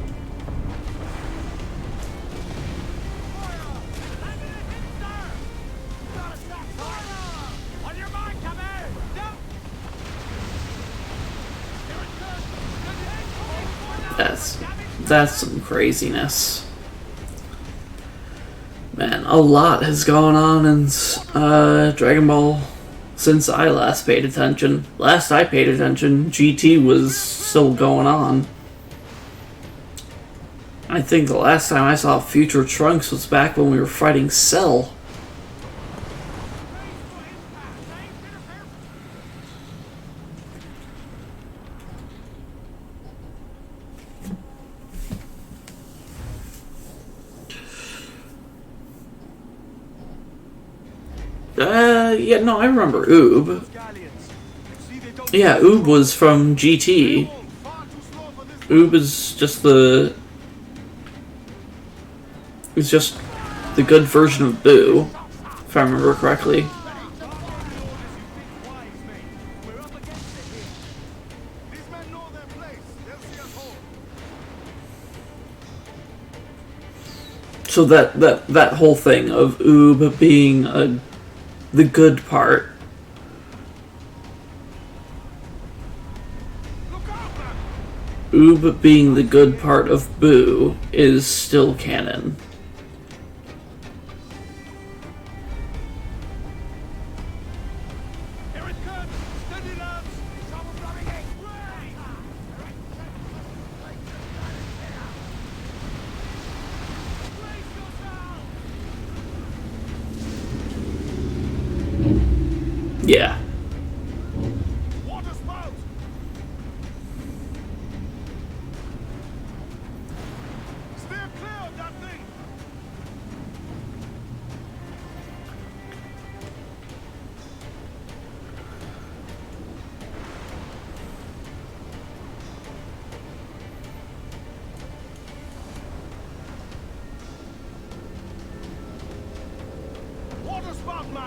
Fire! I'm gonna hit, sir! Gotta stop fire! On your mark, come in! Down! Here it comes! Incoming fire! That's some craziness. Man, a lot has gone on in Dragon Ball since I last paid attention. Last I paid attention, GT was still going on. I think the last time I saw Future Trunks was back when we were fighting Cell. Yeah, no, I remember Oob. Yeah, Oob was from GT. Oob is just the... It's just the good version of Boo, if I remember correctly. So that whole thing of Oob being the good part. Oob being the good part of Boo is still canon. Yeah.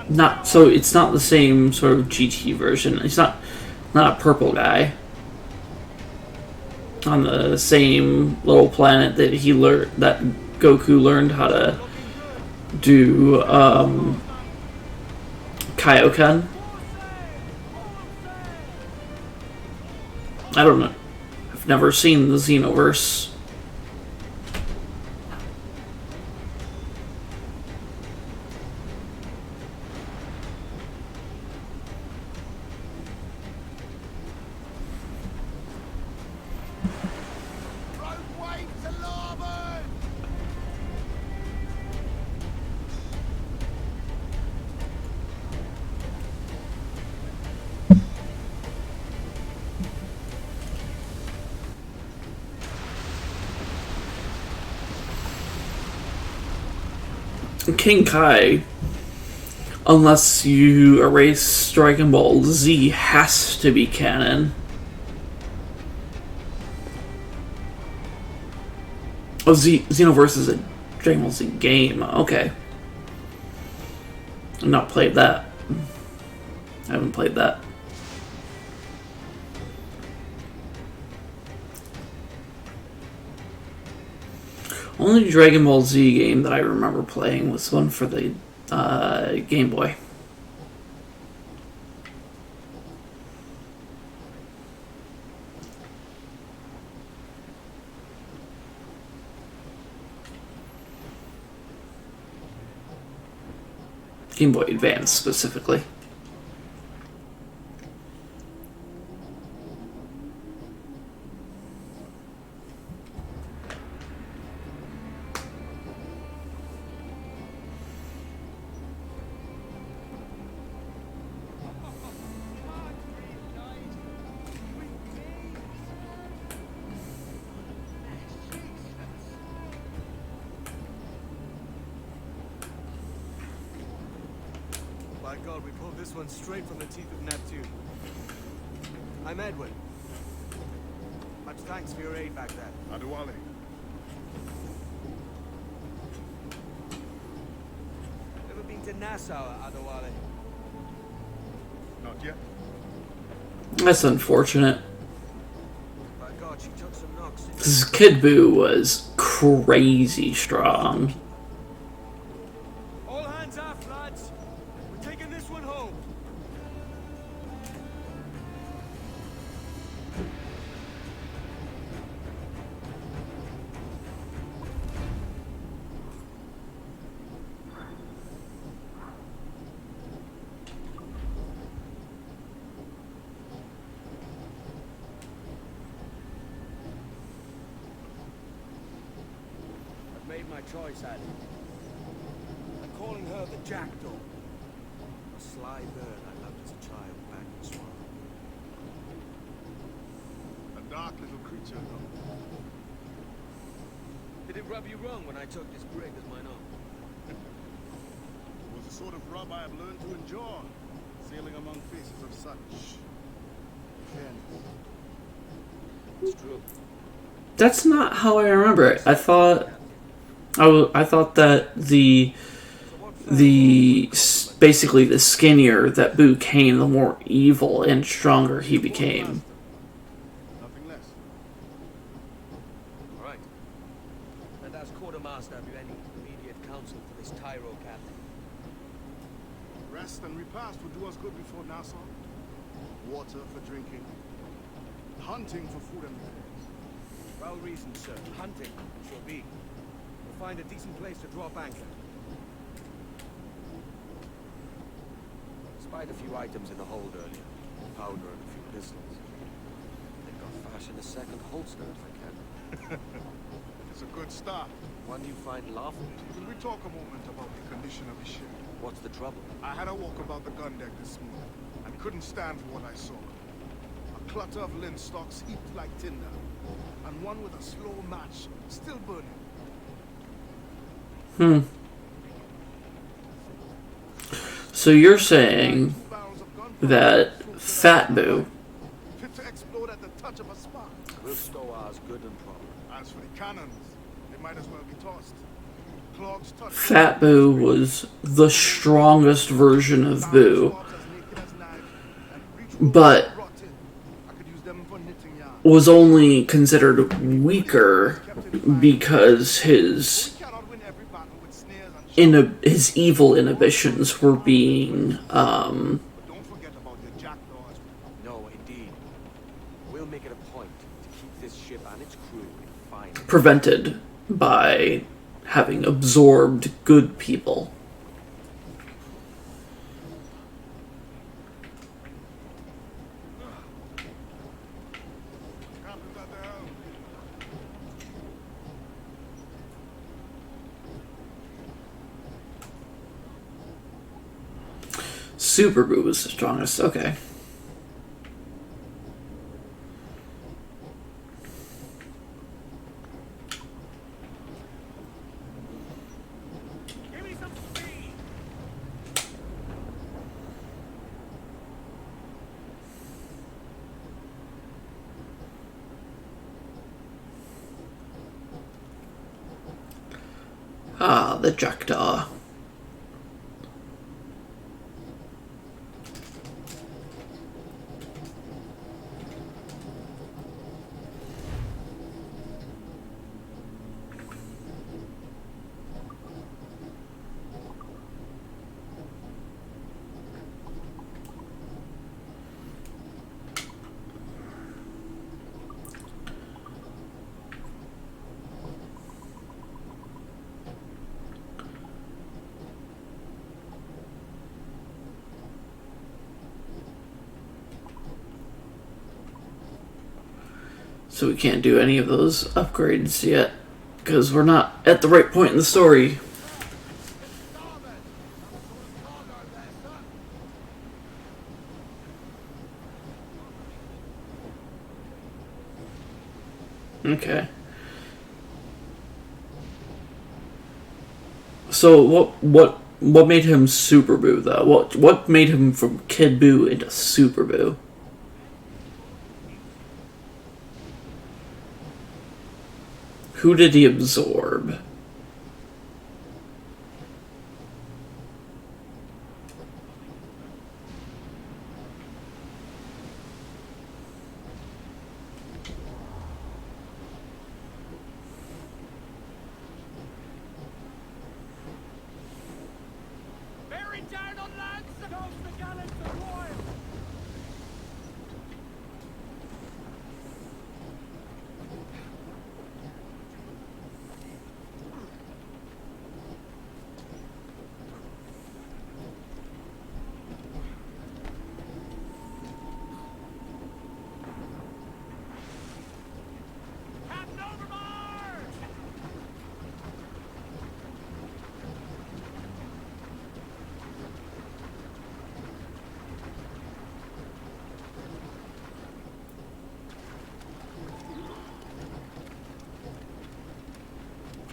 Not so it's not the same sort of GT version. It's not a purple guy on the same little planet that that Goku learned how to do Kaioken. I don't know. I've never seen the Xenoverse. King Kai, unless you erase Dragon Ball Z, has to be canon. Oh, Xenoverse is a Dragon Ball Z game. Okay. I've not played that. I haven't played that. Only Dragon Ball Z game that I remember playing was one for the Game Boy. Game Boy Advance specifically. God, we pulled this one straight from the teeth of Neptune. I'm Edwin. Much thanks for your aid back then. Adewale. Ever been to Nassau, Adewale? Not yet. That's unfortunate. By God, she took some knocks. This Kid Buu was crazy strong. All hands aft, lads. We're taking this one home. I've made my choice, Addy. I'm calling her the Jackdaw. A sly bird I loved as a child back in Swan. A dark little creature, though. Did it rub you wrong when I took this brig as mine own? It was the sort of rub I have learned to enjoy, sailing among faces of such fairness. It's true. That's not how I remember it. I thought that basically the skinnier that Boo came, the more evil and stronger he became. Nothing less. All right. And as quartermaster, have you any immediate counsel for this Tyro captain? Rest and repast would do us good before Nassau. Water for drinking. Hunting for food and repairs. Well reasoned, sir. Hunting shall be. We'll find a decent place to drop anchor. Spied a few items in the hold earlier. Powder and a few pistols. Think I'll fashion a second holster if I can. It's a good start. One you find lawful. Will we talk a moment about the condition of the ship? What's the trouble? I had a walk about the gun deck this morning, and couldn't stand for what I saw. A clutter of linstocks heaped like tinder, and one with a slow match still burning. So you're saying 2 barrels of gunpowder that filled to the Fat Boo fit to explode at the touch of a spark. We'll stow ours good and proper. As for the cannons, they might as well be tossed. Clogs touch. Fat Boo was the strongest version of Boo, but was only considered weaker because his evil inhibitions were being Don't forget about your jackdaws. No, indeed. We'll make it a point to keep this ship and its crew in fine. prevented by having absorbed good people. Captain's at the helm. Super Boo was the strongest. Okay. Give me some speed! Ah, the Jackdaw. So we can't do any of those upgrades yet, because we're not at the right point in the story. Okay. So what What made him Super Boo, though? What made him from Kid Boo into Super Boo? Who did he absorb? Bearing down on lands! Goes the gallants of royal! Captain overboard!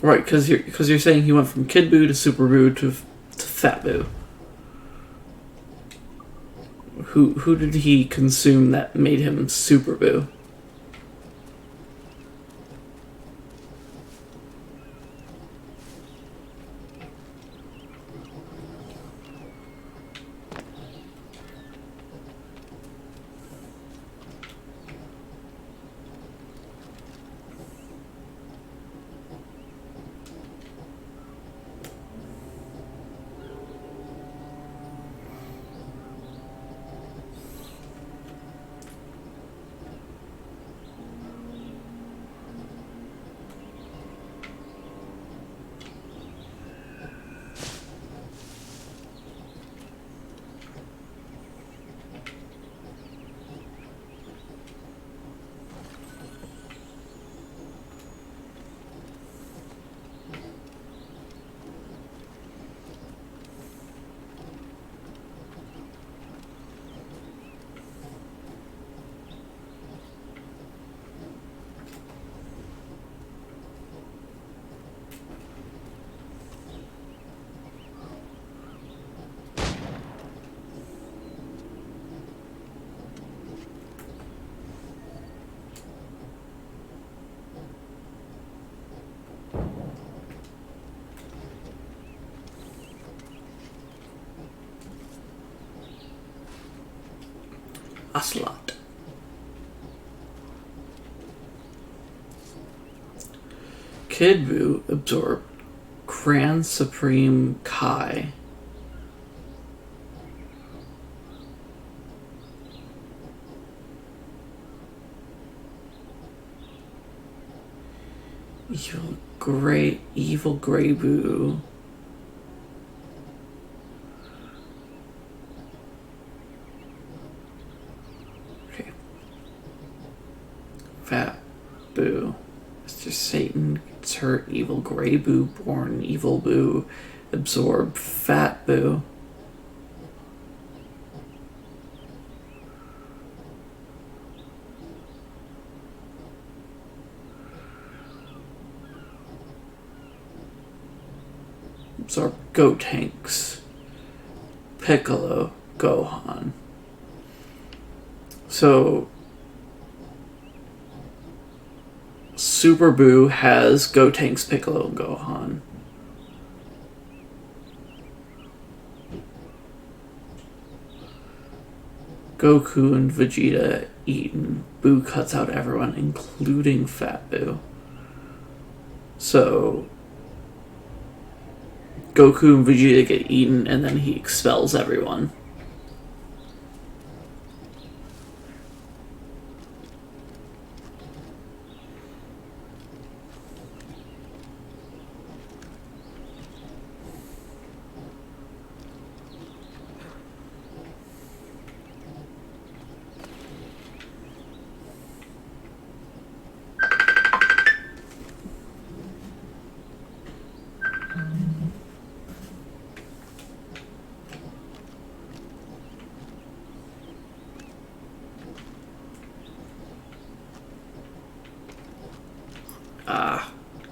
Right, because you're saying he went from Kid Boo to Super Boo to Fat Boo. Who did he consume that made him Super Boo? Ocelot. Kid Boo absorbed Grand Supreme Kai. Evil Grey Boo. Okay. Fat Boo. Mr. Satan gets hurt. Evil Grey Boo born. Evil Boo absorb Fat Boo. Absorb Gotenks. Piccolo. Gohan. So Super Boo has Gotenks, Piccolo, and Gohan. Goku and Vegeta eaten. Boo cuts out everyone, including Fat Boo. So Goku and Vegeta get eaten, and then he expels everyone.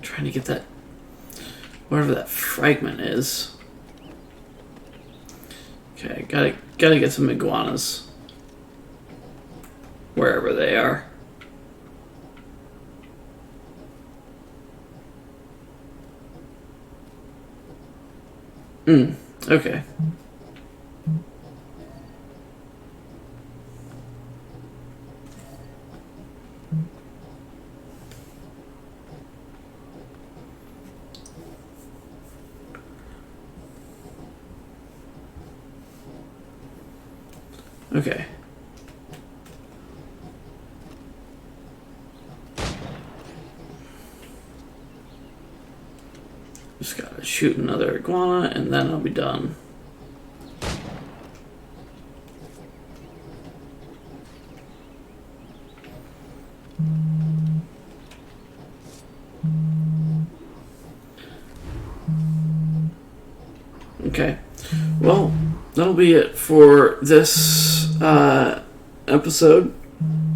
Trying to get that, whatever that fragment is. Okay, gotta get some iguanas. Wherever they are. Okay. Okay. Just gotta shoot another iguana and then I'll be done. Okay. Well, that'll be it for this episode.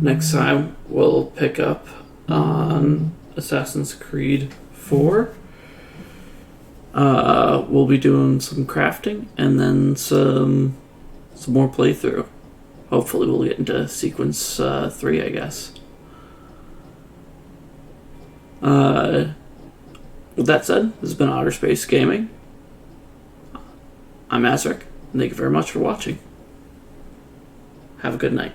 Next time we'll pick up on Assassin's Creed 4. We'll be doing some crafting and then some more playthrough. Hopefully we'll get into sequence 3, I guess. With that said, this has been Outer Space Gaming. I'm Azric, and thank you very much for watching. Have a good night.